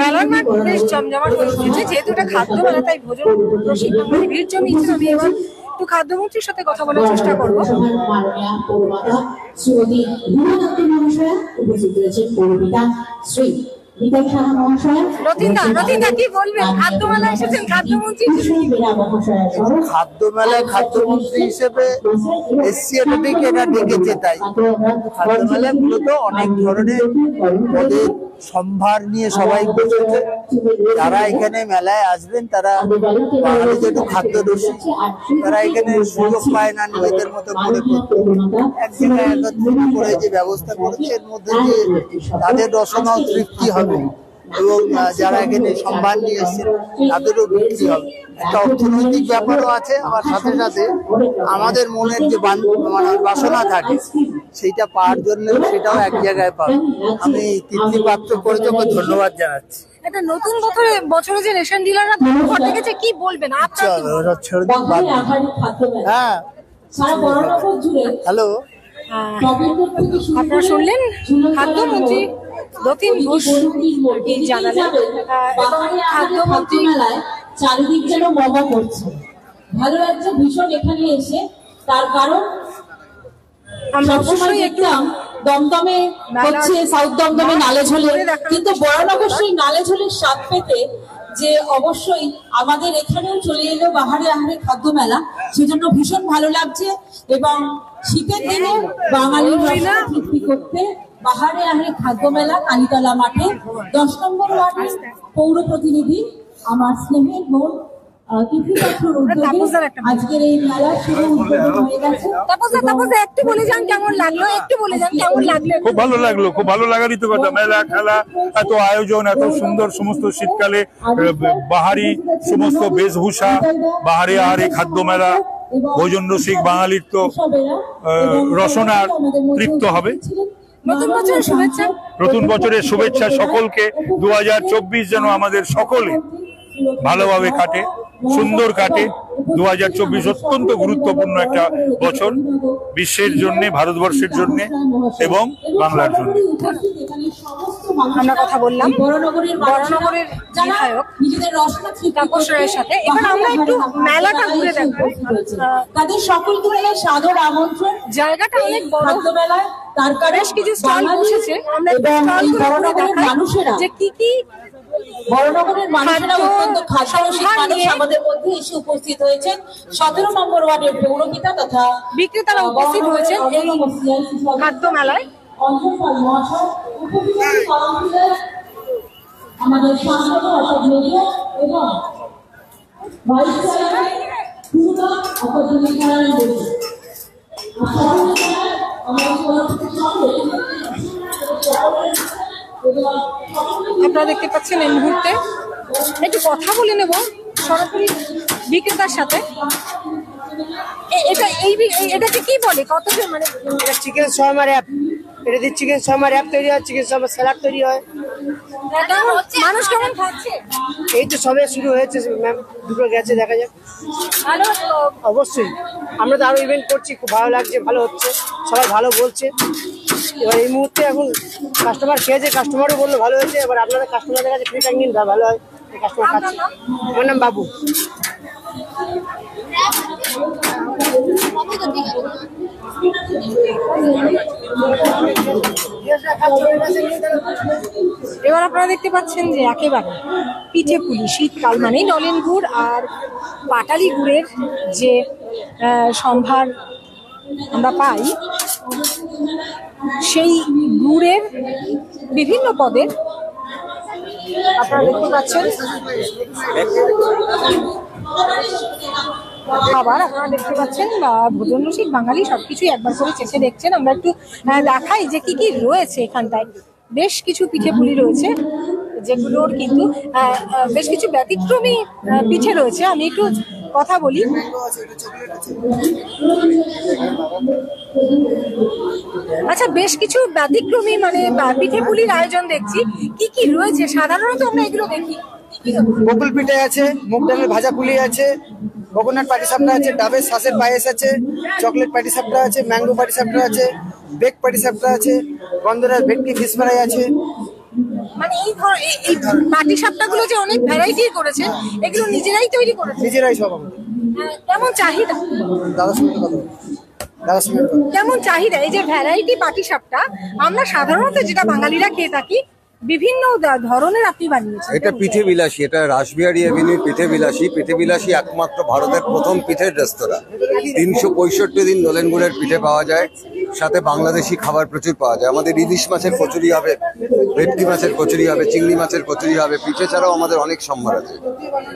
মেলার মাঠ বেশ জমজমাট হয়ে উঠেছে। যেহেতু এটা খাদ্য মেলা, তাই ভোজন রসিক বাঙালি ভিড় জমিয়েছেন। আমি এবার একটু খাদ্যমন্ত্রীর সাথে কথা বলার চেষ্টা করবো। শ্রীমতী রুমা দত্ত মহাশয়া উপস্থিত রয়েছেন, পৌরপিতা শ্রী খাদ্যমন্ত্রী হিসেবে এসছি, এটা ঠিক, এটা ডেকেছে। তাই খাদ্যমেলায় মূলত অনেক ধরনের পদের সম্ভার নিয়ে সবাই বসেছে। যারা এখানে মেলায় আসবেন, তারা বাঙালি যেহেতু খাদ্য রসিক, তারা এখানে সুযোগ পায় না নিজেদের মতো করে করতে। এক জায়গায় একত্রিত করে যে ব্যবস্থা করেছে, এর মধ্যে যে তাদের রসনাও তৃপ্তি হবে এবং যারা এখানে সম্মান নিয়ে এসছেন তাদেরও বিক্রি হবে। একটা অর্থনৈতিক ব্যাপারও আছে, আমার সাথে সাথে আমাদের মনের যে বাসনা থাকে সেইটা পাওয়ার জন্য সেটাও এক জায়গায় পাবে। আমি তৃপ্তি প্রাপ্ত করে তোকে ধন্যবাদ জানাচ্ছি। এটা নতুন বছরে যে রেশন ডিলাররা দেখেছে, কি বলবেন? হ্যাঁ, হ্যালো, আপনারা শুনলেন খাদ্যমন্ত্রী রথীন ঘোষ জানালেন। খাদ্যমন্ত্রী চারিদিক যেন মজা করছে, ভালো লাগছে ভীষণ এখানে এসে। তার কারণ আমরা অবশ্যই দেখলাম দমদমে হচ্ছে, সাউথ দমদমে নালেঝোলে, কিন্তু বরানগর সেই নালেঝোলের স্বাদ পেতে যে অবশ্যই আমাদের এখানেও চলে এলো বাহারে আহারে খাদ্য মেলা, সেজন্য ভীষণ ভালো লাগছে। এবং শীতের দিনে বাঙালির তৃপ্তি করতে বাহারে আহারে খাদ্য মেলা কালীতলা মাঠে 10 নম্বর ওয়ার্ডের পৌর প্রতিনিধি আমার স্নেহের বোন তিথিপাত্রর উদ্যোগে আজকের এই মেলা শুরু উদ্বোধন হয়ে গেছে। একটু বলে যান কেমন লাগলো, একটু বলে যান কেমন লাগলো। খুব ভালো লাগলো, খুব ভালো লাগারই তো কথা। মেলা খেলা, এত আয়োজন, এত সুন্দর, সমস্ত শীতকালে বাহারি সমস্ত বেশভূষা, বাহারে আহারে খাদ্য মেলা, ভোজন রসিক বাঙালির তো রসনার তৃপ্ত হবে। নতুন বছরের শুভেচ্ছা, নতুন বছরের শুভেচ্ছা সকলকে। 2024 যেন আমাদের সকলে ভালোভাবে কাটে, সুন্দর কাটে। 2024 অত্যন্ত গুরুত্বপূর্ণ একটা বছর বিশ্বের জন্য, ভারতবর্ষের জন্য এবং বাংলার জন্য। আমরা কথা বললাম বড়নগরের বিধায়ক তাপস রায়ের সাথে। এবার আমরা একটু মেলাটা ঘুরে দেখবো। তাদের সকলকে সাদর আমন্ত্রণ। জায়গাটা অনেক বড়, মেলায় তার বেশ কিছু স্টল বসেছে। আমরা মানুষেরা যে কি কি বড়নগরের মানুষেরা অত্যন্ত খাদ্যরসিক মানুষ আমাদের মধ্যে এসে উপস্থিত হয়েছেন। 17 নম্বর ওয়ার্ডের পৌরপিতা তথা বিক্রেতারা উপস্থিত হয়েছেন এই খাদ্য মেলায়। অঞ্চল মহাশয় আমাদের সাংসদ অশোক মেরিয়া এবং ভাইস চেয়ারম্যান আপনারা দেখতে পাচ্ছেন এই মুহূর্তে একটু কথা বলে নেব সরাসরি বিক্রেতার সাথে। এটাকে কি বলে, কতজন মানে? এটা চিকেন শর্মা র্যাপ, এটা দিয়ে চিকেন শর্মা র্যাপ তৈরি হয়, চিকেন শর্মা স্যালাড তৈরি হয়। মানুষ কেমন খাচ্ছে? এই তো সবে শুরু হয়েছে ম্যাম, দুটো গেছে, দেখা যাক। অবশ্যই আমরা তো আরো ইভেন্ট করছি, খুব ভালো লাগছে, ভালো হচ্ছে, সবাই ভালো বলছে। এবার এই মুহূর্তে এখন কাস্টমার খেয়েছে, কাস্টমারও বললো ভালো হয়েছে। এবার আপনাদের কাস্টমারদের কাছে ফিডব্যাক নিন, ভালো হয়, কাস্টমার খাচ্ছে। আমার নাম বাবু। এবার আপনারা দেখতে পাচ্ছেন যে একেবারে পিঠে পুলি, শীতকাল মানেই নলেন গুড় আর পাটালি গুড়ের যে সম্ভার আমরা পাই, সেই গুড়ের বিভিন্ন পদের আপনারা দেখতে পাচ্ছেন খাবার। আপনারা দেখতে পাচ্ছেন বা ভোজন রসিক বাঙালি সবকিছুই একবার করে চেখে দেখছেন। আমরা একটু দেখাই যে কি কি রয়েছে এখানটায়। বেশ কিছু পিঠে পুলি রয়েছে যেগুলোর কিন্তু বেশ কিছু ব্যতিক্রমী পিঠে রয়েছে। আমি একটু কথা বলি। আচ্ছা, বেশ কিছু ব্যতিক্রমী মানে পিঠে পুলির আয়োজন দেখছি। কি কি রয়েছে? সাধারণত আমরা এগুলো দেখি বকুল পিঠে আছে, মুগ ডালের ভাজা পুলি আছে, কোকোনাট পাটিসাপটা আছে, ডাবের শ্বাসের পায়েস আছে, চকলেট পাটিসাপটা আছে, ম্যাঙ্গো পাটিসাপটা আছে, বেক পাটিসাপটা আছে, গন্ধরাজ ভেটকি ফিশ ফ্রাই আছে। মানে এই পাটিসাপটা গুলো যে অনেক ভ্যারাইটি করেছে, এগুলো নিজেরাই তৈরি করেছে? নিজেরাই সব। কেমন চাহিদা? কেমন চাহিদা এই যে ভ্যারাইটি পাটিসাপটা? আমরা সাধারণত যেটা বাঙালিরা খেয়ে থাকি, বিভিন্ন ধরনের আপনি বানিয়েছেন। এটা পিঠে বিলাসী, এটা রাসবিহারী এভিনিউর পিঠে বিলাসী। পিঠে বিলাসী একমাত্র ভারতের প্রথম পিঠের রেস্তোরাঁ। 365 দিন নলেন গুড়ের পিঠে পাওয়া যায়, সাথে বাংলাদেশি খাবার প্রচুর পাওয়া যায়। আমাদের ইলিশ মাছের কচুরি হবে, ভেটকি মাছের কচুরি হবে, চিংড়ি মাছের কচুরি হবে। পিঠে ছাড়াও আমাদের অনেক সম্ভার আছে,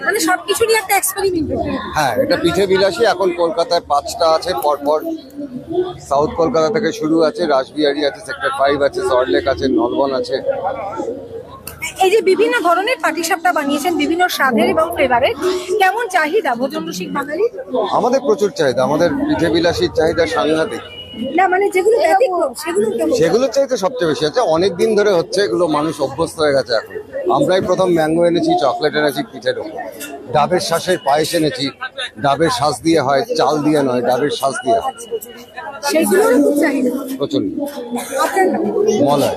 মানে সবকিছুরই একটা এক্সপেরিমেন্ট। হ্যাঁ, এটা পিঠে বিলাসী। এখন কলকাতায় 5টা আছে পরপর। সাউথ কলকাতা থেকে শুরু আছে, রাসবিহারী আছে, সেক্টর 5 আছে, সল্টলেক আছে, নলবন আছে। এই যে বিভিন্ন ধরনের পাটিসাপটা বানিয়েছেন, বিভিন্ন স্বাদের এবং ফ্লেভারের, কেমন চাহিদা ভোজন রসিক বাঙালি? আমাদের প্রচুর চাহিদা, আমাদের পিঠে বিলাসীর চাহিদা সাংঘাতিক। না মানে যেগুলো ব্যতিক্রম সেগুলোর চাইতে সবচেয়ে বেশি আছে। অনেক দিন ধরে হচ্ছে, এগুলো মানুষ অভ্যস্ত হয়ে গেছে এখন। আমরাই প্রথম ম্যাঙ্গো এনেছি, চকলেট এনেছি পিঠের ওপর, ডাবের শ্বাসের পায়েস এনেছি। ডাবের শ্বাস দিয়ে হয়, চাল দিয়ে নয়, ডাবের শ্বাস দিয়ে হয়। সেইগুলোরও খুব চাহিদা প্রচন্ড। আপনার মলয়।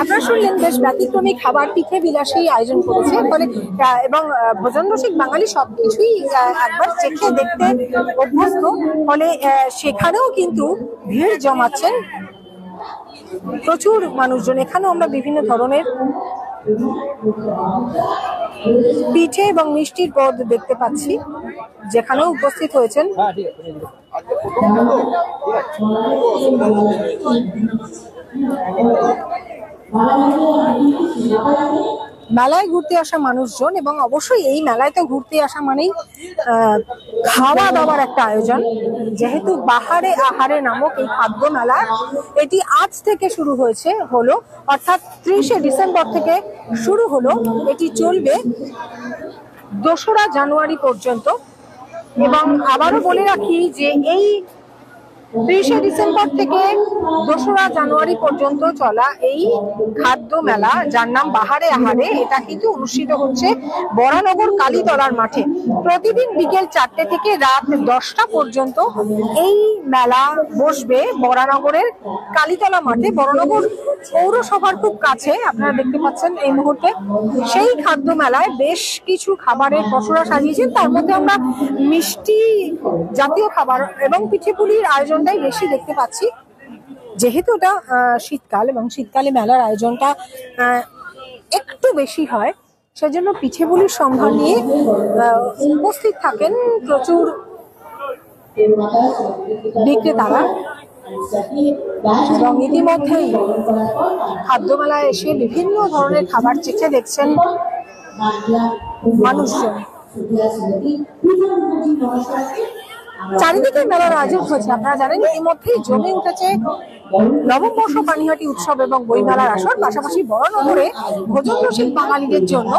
আপনারা শুনলেন বেশ ব্যতিক্রমী খাবার পিঠে বিলাসী আয়োজন করেছে, ফলে এবং ভোজন রসিক বাঙালি সবকিছুই একবার চেখে দেখতে অভ্যস্ত, ফলে সেখানেও কিন্তু ভিড় জমাচ্ছেন প্রচুর মানুষজন। এখানেও আমরা বিভিন্ন ধরনের পিঠে এবং মিষ্টির পদ দেখতে পাচ্ছি, যেখানেও উপস্থিত হয়েছেন মেলায় ঘুরতে আসা মানুষজন। এবং অবশ্যই এই মেলায় তো ঘুরতে আসা মানেই খাওয়া দাওয়ার একটা আয়োজন। যেহেতু বাহারে আহারে নামক এই খাদ্য মেলা, এটি আজ থেকে শুরু হলো অর্থাৎ 30শে ডিসেম্বর থেকে শুরু হলো, এটি চলবে 2রা জানুয়ারি পর্যন্ত। এবং আবারও বলে রাখি যে এই 30শে ডিসেম্বর থেকে 2রা জানুয়ারি পর্যন্ত চলা এই খাদ্য মেলা, যার নাম বাহারে আহারে, এটা কিন্তু অনুষ্ঠিত হচ্ছে বরানগর কালীতলার মাঠে। প্রতিদিন বিকেল 4টে থেকে রাত 10টা পর্যন্ত এই মেলা বসবে বরানগরের কালীতলা মাঠে। বরানগর পৌরসভার খুব কাছে, আপনারা দেখতে পাচ্ছেন এই মুহূর্তে। সেই খাদ্য মেলায় বেশ কিছু খাবারের পসরা সাজিয়েছেন, তার মধ্যে আমরা মিষ্টি জাতীয় খাবার এবং পিঠে পুলির আয়োজনটাই বেশি দেখতে পাচ্ছি। যেহেতু এটা শীতকাল এবং শীতকালে মেলার আয়োজনটা একটু বেশি হয়, সেজন্য পিঠে পুলির সম্ভার নিয়ে উপস্থিত থাকেন প্রচুর বিক্রেতারা। এবং ইতিমধ্যেই খাদ্য মেলায় এসে বিভিন্ন ধরনের খাবার চেখে দেখছেন মানুষজন। চারিদিকে মেলার আয়োজন হয়েছে, আপনারা জানেন। ইতিমধ্যেই জমে উঠেছে নবম বর্ষ পানিহাটি উৎসব এবং বইমেলার আসর। পাশাপাশি বরানগরে ভোজন রসিক বাঙালিদের জন্য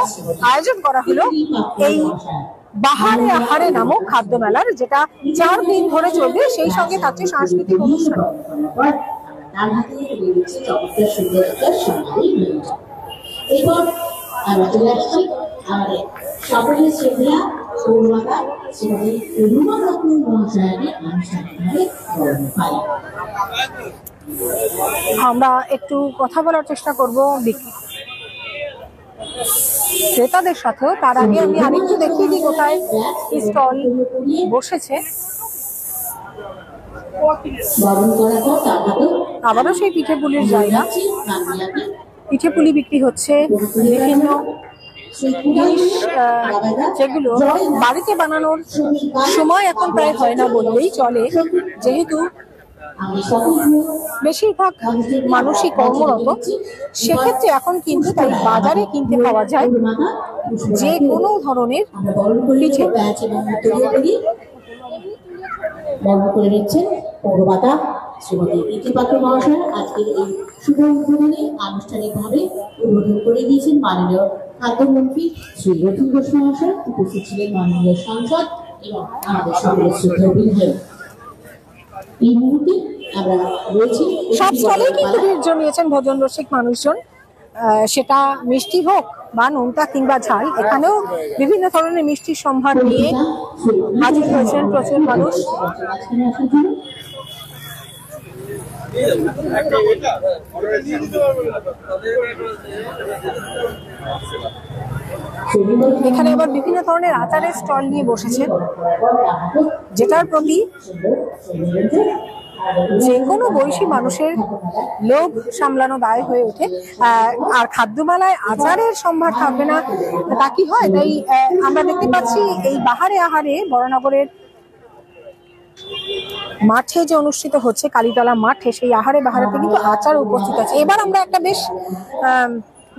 আয়োজন করা হলো এই বাহারে আহারে নামক খাদ্য মেলার, যেটা 4 দিন ধরে চলবে। সেই সঙ্গে থাকছে সাংস্কৃতিক অনুষ্ঠান। এরপর আমরা চলে আসছি আমাদের সকলের শ্রদ্ধা পৌরমাতা শ্রীমতী রুমা রত্ন মহাশয়াকে আনুষ্ঠানিকভাবে বরণ পাই। আমরা একটু কথা বলার চেষ্টা করব ক্রেতাদের সাথেও। তার আগে আমি আরেকটু দেখিয়ে দিই কোথায় স্টল বসেছে। আবারও সেই পিঠে পুলির জায়গা, পিঠে পুলি বিক্রি হচ্ছে। বিভিন্ন জিনিস যেগুলো বাড়িতে বানানোর সময় এখন প্রায় হয় না বললেই চলে, যেহেতু বেশিরভাগ মানুষই কর্মরত। সেক্ষেত্রে এখন কিন্তু তাই বাজারে কিনতে পাওয়া যায় যে কোনো ধরনের পিঠে। বর্ণ করে নিচ্ছেন পৌরমাতা শ্রীমতী ইতি পাত্র মহাশয়। আজকের এই শুভ উদ্বোধনে আনুষ্ঠানিকভাবে উদ্বোধন করে দিয়েছেন মাননীয় খাদ্যমন্ত্রী শ্রী রথীন ঘোষ মহাশয়। উপস্থিত ছিলেন মাননীয় সাংসদ এবং আমাদের সকলের শ্রদ্ধেয় বিধায়ক। এই মুহূর্তে আমরা রয়েছি সব স্থলেই কিন্তু ভিড় জমিয়েছেন ভোজন রসিক মানুষজন, সেটা মিষ্টি হোক বা নোনতা কিংবা ঝাল। এখানেও বিভিন্ন ধরনের মিষ্টির সম্ভার নিয়ে হাজির হয়েছেন প্রচুর মানুষ। এখানে আবার বিভিন্ন ধরনের আচারের স্টল নিয়ে বসেছেন, যেটার প্রতি যে কোনো বয়সী মানুষের লোভ সামলানো দায় হয়ে ওঠে। আর খাদ্যমেলায় আচারের সম্ভার থাকবে না তা কি হয়? তাই আমরা দেখতে পাচ্ছি এই বাহারে আহারে বরানগরের মাঠে যে অনুষ্ঠিত হচ্ছে কালীতলা মাঠে, সেই আহারে বাহারেতে কিন্তু আচার উপস্থিত আছে। এবার আমরা একটা বেশ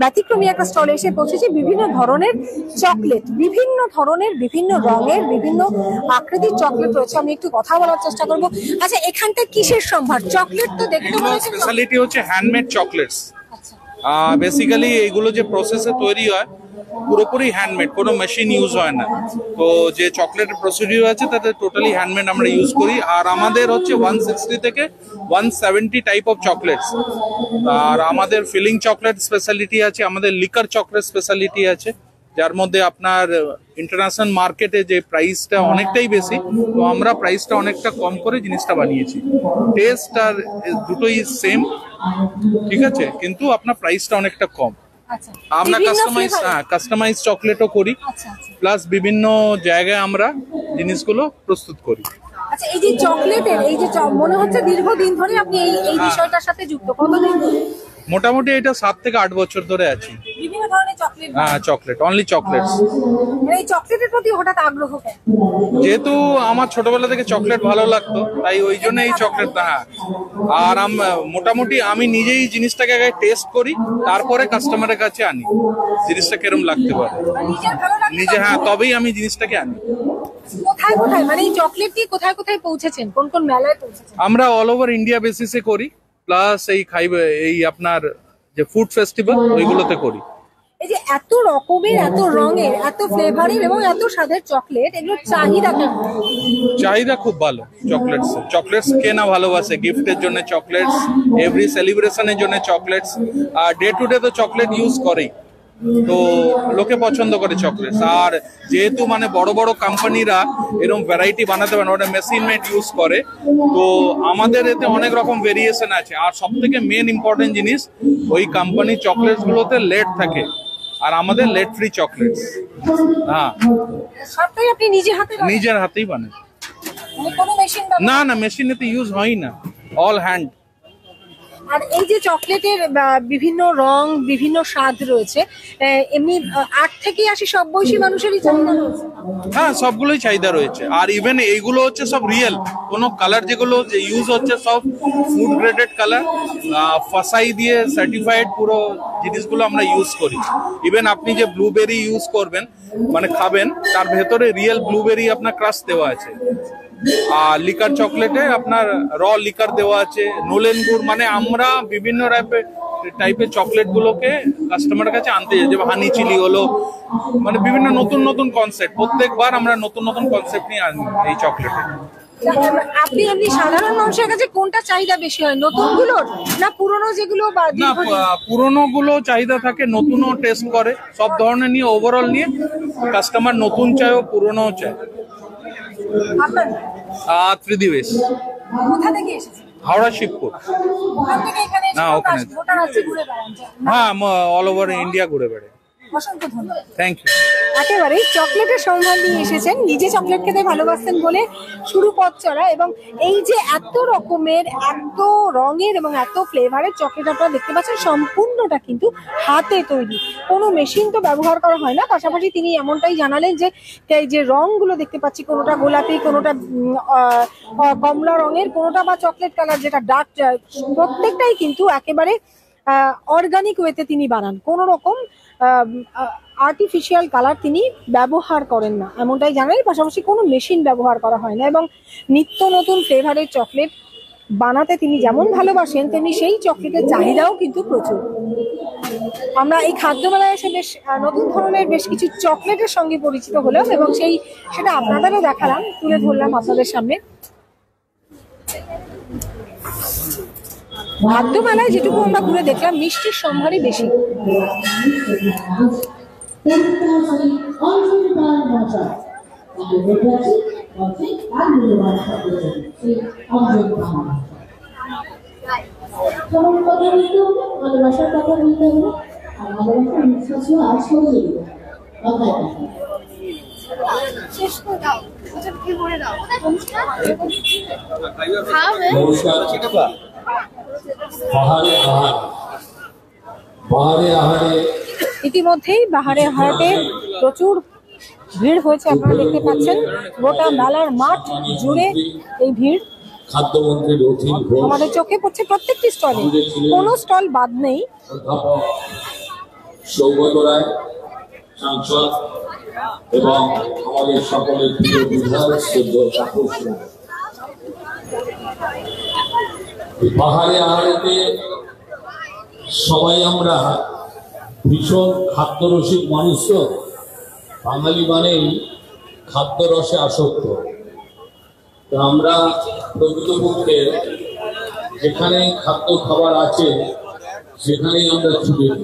ব্যতিক্রমী একটা স্টলে এসে পৌঁছেছি। বিভিন্ন ধরনের চকলেট, বিভিন্ন ধরনের, বিভিন্ন রঙের, বিভিন্ন আকৃতির চকলেট রয়েছে। আমি একটু কথা বলার চেষ্টা করব। আচ্ছা, এখানটা কিসের সম্ভার? চকলেট তো দেখতে মনে হচ্ছে স্পেশালিটি হচ্ছে হ্যান্ডমেড চকলেটস। বেসিক্যালি এগুলো যে প্রসেসে তৈরি হয় পুরোপুরি হ্যান্ডমেড, কোনো মেশিন ইউজ হয় না। তো যে চকলেটের প্রসিডিউর আছে তাতে টোটালি হ্যান্ডমেড আমরা ইউজ করি। আর আমাদের হচ্ছে 160 থেকে 170 টাইপ অফ চকলেটস। আর আমাদের ফিলিং চকলেট স্পেশালিটি আছে, আমাদের লিকার চকলেট স্পেশালিটি আছে, যার মধ্যে আপনার ইন্টারন্যাশনাল মার্কেটে যে প্রাইসটা অনেকটাই বেশি, তো আমরা প্রাইসটা অনেকটা কম করে জিনিসটা বানিয়েছি। টেস্ট আর দুটোই সেম, ঠিক আছে, কিন্তু আপনার প্রাইসটা অনেকটা কম। আমরা কাস্টমাইজ চকলেটও করি, প্লাস বিভিন্ন জায়গায় আমরা জিনিসগুলো প্রস্তুত করি। আচ্ছা, এই যে চকলেটের এই যে মনে হচ্ছে দীর্ঘদিন ধরে আপনি এই বিষয়টার সাথে যুক্ত, কতদিন ধরে? মোটামুটি এটা 7 থেকে 8 বছর ধরে আছি। বিভিন্ন ধরনের চকলেট, হ্যাঁ চকলেট, অনলি চকলেটস। এই চকলেটের প্রতি হঠাৎ আগ্রহ কেন? যেহেতু আমার ছোটবেলা থেকে চকলেট ভালো লাগতো, তাই ওই জন্য এই চকলেটটা। হ্যাঁ, আর মোটামুটি আমি নিজেই জিনিসটাকে আগে টেস্ট করি, তারপরে কাস্টমারের কাছে আনি জিনিসটা কিরম লাগতে পারে নিজে। হ্যাঁ, তবেই আমি জিনিসটাকে আনি। কোথায় কোথায় মানে এই চকলেট দিয়ে কোথায় কোথায় পৌঁছেছেন, কোন কোন মেলায় পৌঁছেছেন? আমরা অল ওভার ইন্ডিয়া বেসিসে করি, প্লাস এই আপনার যে ফুড ফেস্টিভ্যাল ওইগুলোতে করি। এই যে এত রকমের, এত রঙের, এত ফ্লেভারের এবং এত স্বাদের চকলেট, এগুলোর চাহিদা কেমন? চাহিদা খুব ভালো চকলেটস কে না ভালোবাসে। গিফটের জন্য চকলেটস, এভরি সেলিব্রেশনের জন্য chocolates, R day to day তো চকলেট ইউজ করেই, তো লোকে পছন্দ করে চকলেটস। আর যেহেতু মানে বড় বড় কোম্পানিরা এরকম ভ্যারাইটি বানাতে পারে, ওটা মেশিন মেড ইউজ করে, তো আমাদের এতে অনেক রকম ভেরিয়েশন আছে। আর সব থেকে মেন ইম্পর্টেন্ট জিনিস, ওই কোম্পানি চকলেটস গুলোতে লেড থাকে, আর আমাদের লেড ফ্রি চকলেটস। হ্যাঁ, সবটাই আপনি নিজের হাতেই বানান। মানে কোনো মেশিন? না, মেশিনেতে ইউজ হয় না, অল হ্যান্ড। আর এই যে চকলেটের বিভিন্ন রং, বিভিন্ন স্বাদ রয়েছে, এমনি 8 থেকে 80 সব বয়সী মানুষেরই চাহিদা রয়েছে? হ্যাঁ, সবগুলোই চাহিদা রয়েছে। আর ইভেন এইগুলো হচ্ছে সব রিয়েল, কোনো কালার যেগুলো ইউজ হচ্ছে সব ফুড গ্রেডেড কালার, ফাসাই দিয়ে সার্টিফাইড পুরো জিনিসগুলো আমরা ইউজ করি। ইভেন আপনি যে ব্লুবেরি ইউজ করবেন, মানে খাবেন, তার ভেতরে রিয়েল ব্লুবেরি আপনার ক্রাশ দেওয়া আছে। আর লিকার চকলেটে আপনার র লিকার দেওয়া আছে, নোলেন গুড়। মানে আমরা বিভিন্ন টাইপের চকলেট গুলোকে কাস্টমারের কাছে আনতে যাই, যেমন হানি চিলি হলো, মানে বিভিন্ন নতুন নতুন কনসেপ্ট। প্রত্যেকবার আমরা নতুন নতুন কনসেপ্ট নিয়ে আনি এই চকলেটে। আপনি এমনি সাধারণ মানুষের কাছে কোনটা চাহিদা বেশি হয়, নতুন গুলোর না পুরনো যেগুলো? না, পুরনো গুলো চাহিদা থাকে, নতুনও টেস্ট করে, সব ধরনের নিয়ে ওভারঅল নিয়ে কাস্টমার নতুন চায়ও পুরনোও চায়। ত্রিদিবেশ। কোথা থেকে এসেছেন? হাওড়া শিবপুর। না, ওখানে। হ্যাঁ, অল ওভার ইন্ডিয়া ঘুরে বেড়ে। অসংখ্য ধন্যবাদ। Thank you. একেবারেই চকলেটের সম্ভার নিয়ে এসেছেন, নিজে চকলেট খেতে ভালোবাসতেন বলে শুরু পথ চড়া। এবং এই যে এত রকমের, এত রঙের এবং এত ফ্লেভারের চকলেট আপনারা দেখতে পাচ্ছেন, সম্পূর্ণটা কিন্তু হাতে তৈরি, কোনো মেশিন তো ব্যবহার করা হয় না। পাশাপাশি তিনি এমনটাই জানালেন যে এই যে রঙগুলো দেখতে পাচ্ছি, কোনোটা গোলাপি, কোনোটা কমলা রঙের, কোনোটা বা চকলেট কালার যেটা ডার্ক, প্রত্যেকটাই কিন্তু একেবারে অর্গানিক ওয়েতে তিনি বানান। কোনো রকম আর্টিফিশিয়াল কালার তিনি ব্যবহার করেন না, এমনটাই জানালেন। পাশাপাশি কোনো মেশিন ব্যবহার করা হয় না, এবং নিত্য নতুন ফ্লেভারের চকলেট বানাতে তিনি যেমন ভালোবাসেন, তেমনি সেই চকলেটের চাহিদাও কিন্তু প্রচুর। আমরা এই খাদ্য মেলায় এসে বেশ নতুন ধরনের বেশ কিছু চকলেটের সঙ্গে পরিচিত হলাম, এবং সেটা আপনাদেরও দেখালাম, তুলে ধরলাম আপনাদের সামনে। খাদ্য মেলায় যেটুকু আমরা ঘুরে দেখলাম, মিষ্টির সম্ভারই বেশি। ভালোবাসার কথা বলতে হবে, আর ভালোবাসার বিশ্বাস আর সরিয়ে দেবো। ইতিমধ্যেই বাহারে হাটে প্রচুর ভিড় হয়েছে, আপনারা দেখতে পাচ্ছেন গোটা মেলার মাঠ জুড়ে এই ভিড়। খাদ্যমন্ত্রীর অধীন আমাদের চোখে পড়ছে প্রত্যেকটি স্টলে, কোনো স্টল বাদ নেই। সৌগত রায় সাংসদ এবং আমাদের সকলের প্রিয় বিধায়ক পাহাড়ে আহারেতে সবাই আমরা ভীষণ খাদ্যরসিক মানুষ, তো বাঙালি মানেই খাদ্যরসে আসক্ত। আমরা প্রকৃতপক্ষে যেখানে খাদ্য খাবার আছে সেখানেই আমরা ছুটে যাই।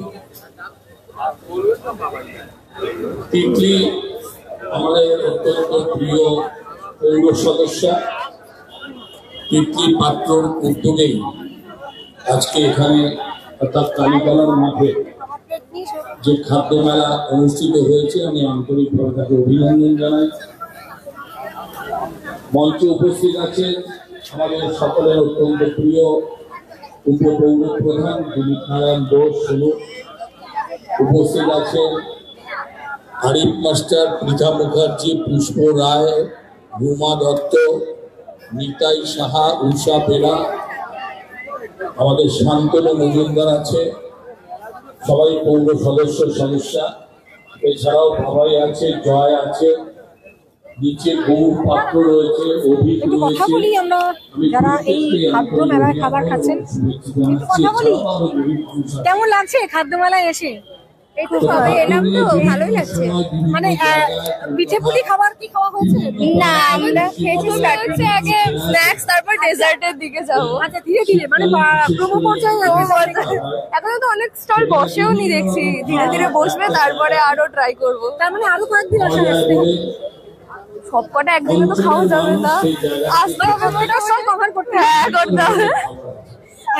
তিতলি আমাদের অত্যন্ত প্রিয় পৌর সদস্য, তিতলি পাত্রর উদ্যোগেই আজকে এখানে অর্থাৎ কালীতলার মাঠে যে খাদ্য মেলা অনুষ্ঠিত হয়েছে, আমি আন্তরিকভাবে তাকে অভিনন্দন জানাই। মঞ্চে উপস্থিত আছে আমাদের সকলের অত্যন্ত প্রিয় উপপৌর প্রধান দিলীপ নারায়ণ বোস উপস্থিত আছেন আরিফ মাস্টার, পৃথা মুখার্জি, পুষ্প রায়, রুমা দত্ত, নিতাই সাহা, উষা বেলা, আমাদের শান্তনু মজুমদার আছে, সবাই পৌর সদস্যা, এছাড়াও সবাই আছে, জয় আছে, নিচে বহু পাত্র রয়েছে, অভিক একটু কথা রয়েছে। বলি আমরা যারা এই খাদ্য মেলায় খাবার খাচ্ছেন, একটু কথা বলি। কেমন লাগছে খাদ্য মেলায় এসে? এই তো সবে এলাম, তো ভালোই লাগছে। মানে পিঠে পুলি খাবার কি খাওয়া হয়েছে? না, আমরা খেয়েছি হচ্ছে আগে স্ন্যাক্স, তারপর ডেজার্টের দিকে যাবো। আচ্ছা, ধীরে ধীরে মানে প্রথম পর্যায়ে এখন তো অনেক স্টল বসেও নি দেখছি, ধীরে ধীরে বসবে, তারপরে আরো ট্রাই করবো। তার মানে আরো কয়েকদিন আসা আসতে সবকটা একদিনে তো খাওয়া যাবে না, আসতে হবে, স্টল কভার করতে হবে।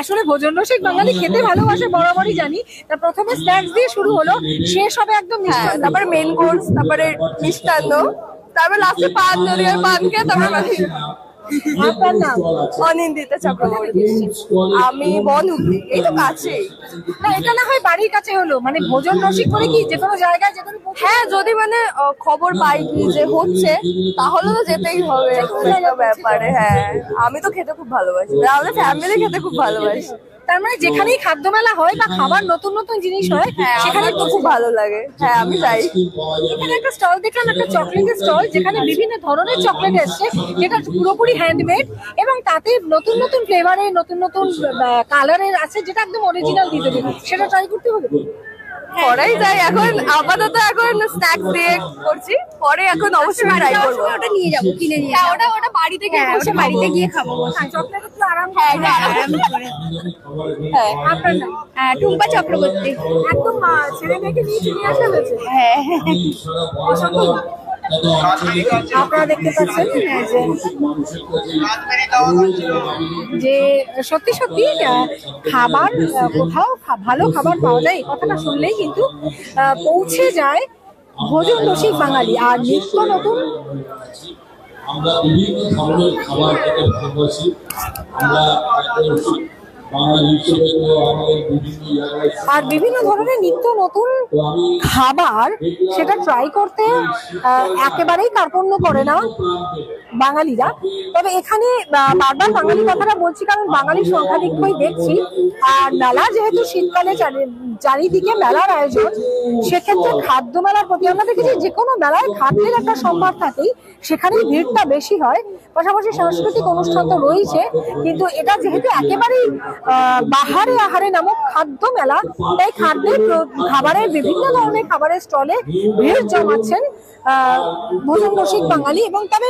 আসলে ভোজন রসিক বাঙালি খেতে ভালোবাসে বরাবরই জানি। তা প্রথমে স্ন্যাক্স দিয়ে শুরু হলো, শেষ হবে একদম মিষ্টান্ন, তারপরে মেন কোর্স, তারপরে মিষ্টান্ন, তারপরে লাস্টে পান, নদীর পান খেয়ে তারপরে আপনার নাম? অনিন্দিতা চক্রবর্তী। আমি বনহুগলি, এই তো কাছেই। না, এটা না হয় বাড়ির কাছে হলো, মানে ভোজন রসিক করে কি যে কোনো জায়গায় যে কোনো হ্যাঁ, যদি মানে খবর পাই কি যে হচ্ছে, তাহলে তো যেতেই হবে ব্যাপারে। হ্যাঁ, আমি তো খেতে খুব ভালোবাসি, আমাদের ফ্যামিলি খেতে খুব ভালোবাসি। তার মানে যেখানেই খাদ্য মেলা হয় বা খাবার নতুন নতুন জিনিস হয়, সেখানে তো খুব ভালো লাগে। হ্যাঁ, আমি যাই। এখানে একটা স্টল দেখলাম, একটা চকলেটের স্টল, যেখানে বিভিন্ন ধরনের চকলেট এসছে, যেটা পুরোপুরি হ্যান্ডমেড এবং তাতে নতুন নতুন ফ্লেভারের, নতুন নতুন কালারের আছে, যেটা একদম অরিজিনাল দিতে দিন। সেটা ট্রাই করতে হবে। করাই যায়। এখন আপাতত এখন স্ন্যাক্স দিয়ে করছি, পরে এখন অবশ্যই ট্রাই করবো। ওটা নিয়ে যাবো, কিনে নিয়ে। হ্যাঁ, ওটা বাড়িতে গিয়ে বসে বাড়িতে গিয়ে খাবো। চকলেট একটু আরাম করে। হ্যাঁ, আপনার নাম? টুম্পা চক্রবর্তী। একদম ছেলে মেয়েকে নিয়ে চলে আসা হয়েছে। হ্যাঁ, আপনারা দেখতে পাচ্ছেন যে সত্যি সত্যি খাবার, কোথাও ভালো খাবার পাওয়া যায়, এই কথাটা শুনলেই কিন্তু পৌঁছে যায় ভোজন রসিক বাঙালি। আর নিত্য নতুন আমরা বিভিন্ন ধরনের খাবার খেতে ভালোবাসি। আমরা আর বিভিন্ন ধরনের নিত্য নতুন খাবার, সেটা ট্রাই করতে একেবারেই কার্পণ্য করে না বাঙালিরা। তবে এখানে বারবার বাঙালি কথাটা বলছি, কারণ বাঙালির সংখ্যাধিক্যই দেখছি। আর মেলা যেহেতু শীতকালে চারিদিকে মেলার আয়োজন, সেক্ষেত্রে খাদ্য মেলার প্রতি আমরা দেখেছি যে কোনো মেলায় খাদ্যের একটা সম্ভার থাকেই, সেখানেই ভিড়টা বেশি হয়। পাশাপাশি সাংস্কৃতিক অনুষ্ঠান তো রয়েছে, কিন্তু এটা যেহেতু একেবারেই বাহারে আহারে নামক খাদ্য মেলা, তাই খাবারের বিভিন্ন ধরনের খাবারের স্টলে ভিড় জমাচ্ছেন ভোজন রসিক বাঙালি। এবং তবে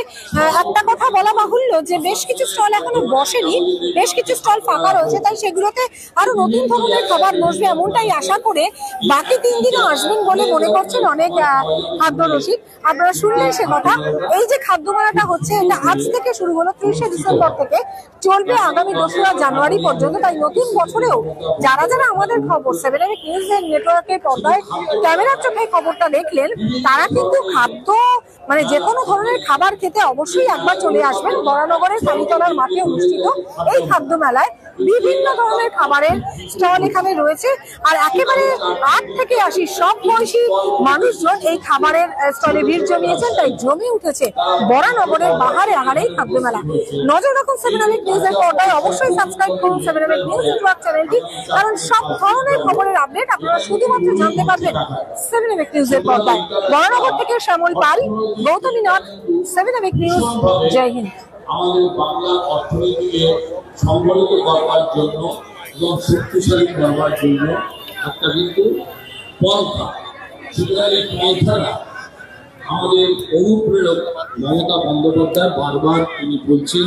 একটা কথা বলা বাহুল্য যে বেশ কিছু স্টল এখনো বসেনি, বেশ কিছু স্টল ফাঁকা রয়েছে, তাই সেগুলোতে আরো নতুন ধরনের খাবার বসবে এমনটাই আশা করে বাকি 3 দিনও আসবেন বলে মনে করছেন অনেক খাদ্য রসিক। আপনারা শুনলেন সে কথা। এই যে খাদ্য মেলাটা হচ্ছে, এটা আজ থেকে শুরু হলো, 30শে ডিসেম্বর থেকে চলবে আগামী 2রা জানুয়ারি পর্যন্ত। তাই নতুন বছরেও যারা যারা আমাদের খবর 7 নিউজ নেটওয়ার্কের পর্দায় ক্যামেরার চোখে খবরটা দেখলেন, তারা কিন্তু খাদ্য মানে যে কোনো ধরনের খাবার খেতে অবশ্যই একবার চলে আসবেন বরানগরের কালীতলার মাঠে অনুষ্ঠিত এই খাদ্য মেলায়। বিভিন্ন ধরনের খাবারের স্টল এখানে রয়েছে, আর একেবারে 8 থেকে 80 সব বয়সী মানুষজন এই খাবারের স্টলে ভিড় জমিয়েছেন। তাই জমে উঠেছে বরানগরের বাহারে আহারে এই খাদ্য মেলা। নজর রাখুন 7 নিউজের পর্দায়, অবশ্যই সাবস্ক্রাইব করুন 7 নিউজ নেটওয়ার্ক চ্যানেলটি, কারণ সব ধরনের খবরের আপডেট আপনারা শুধুমাত্র জানতে পারবেন 7 নিউজের পর্দায়। বরানগর থেকে শ্যামল পাল, গৌতমী নাথ, 7 নিউজ। জয় হিন্দ। আমাদের বাংলার অর্থনীতিকে সংগঠিত করবার জন্য এবং শক্তিশালী করবার জন্য একটা কিন্তু পন্থা। সুতরাং এই পন্থাটা আমাদের অনুপ্রেরক মমতা বন্দ্যোপাধ্যায় বারবার তিনি বলছেন।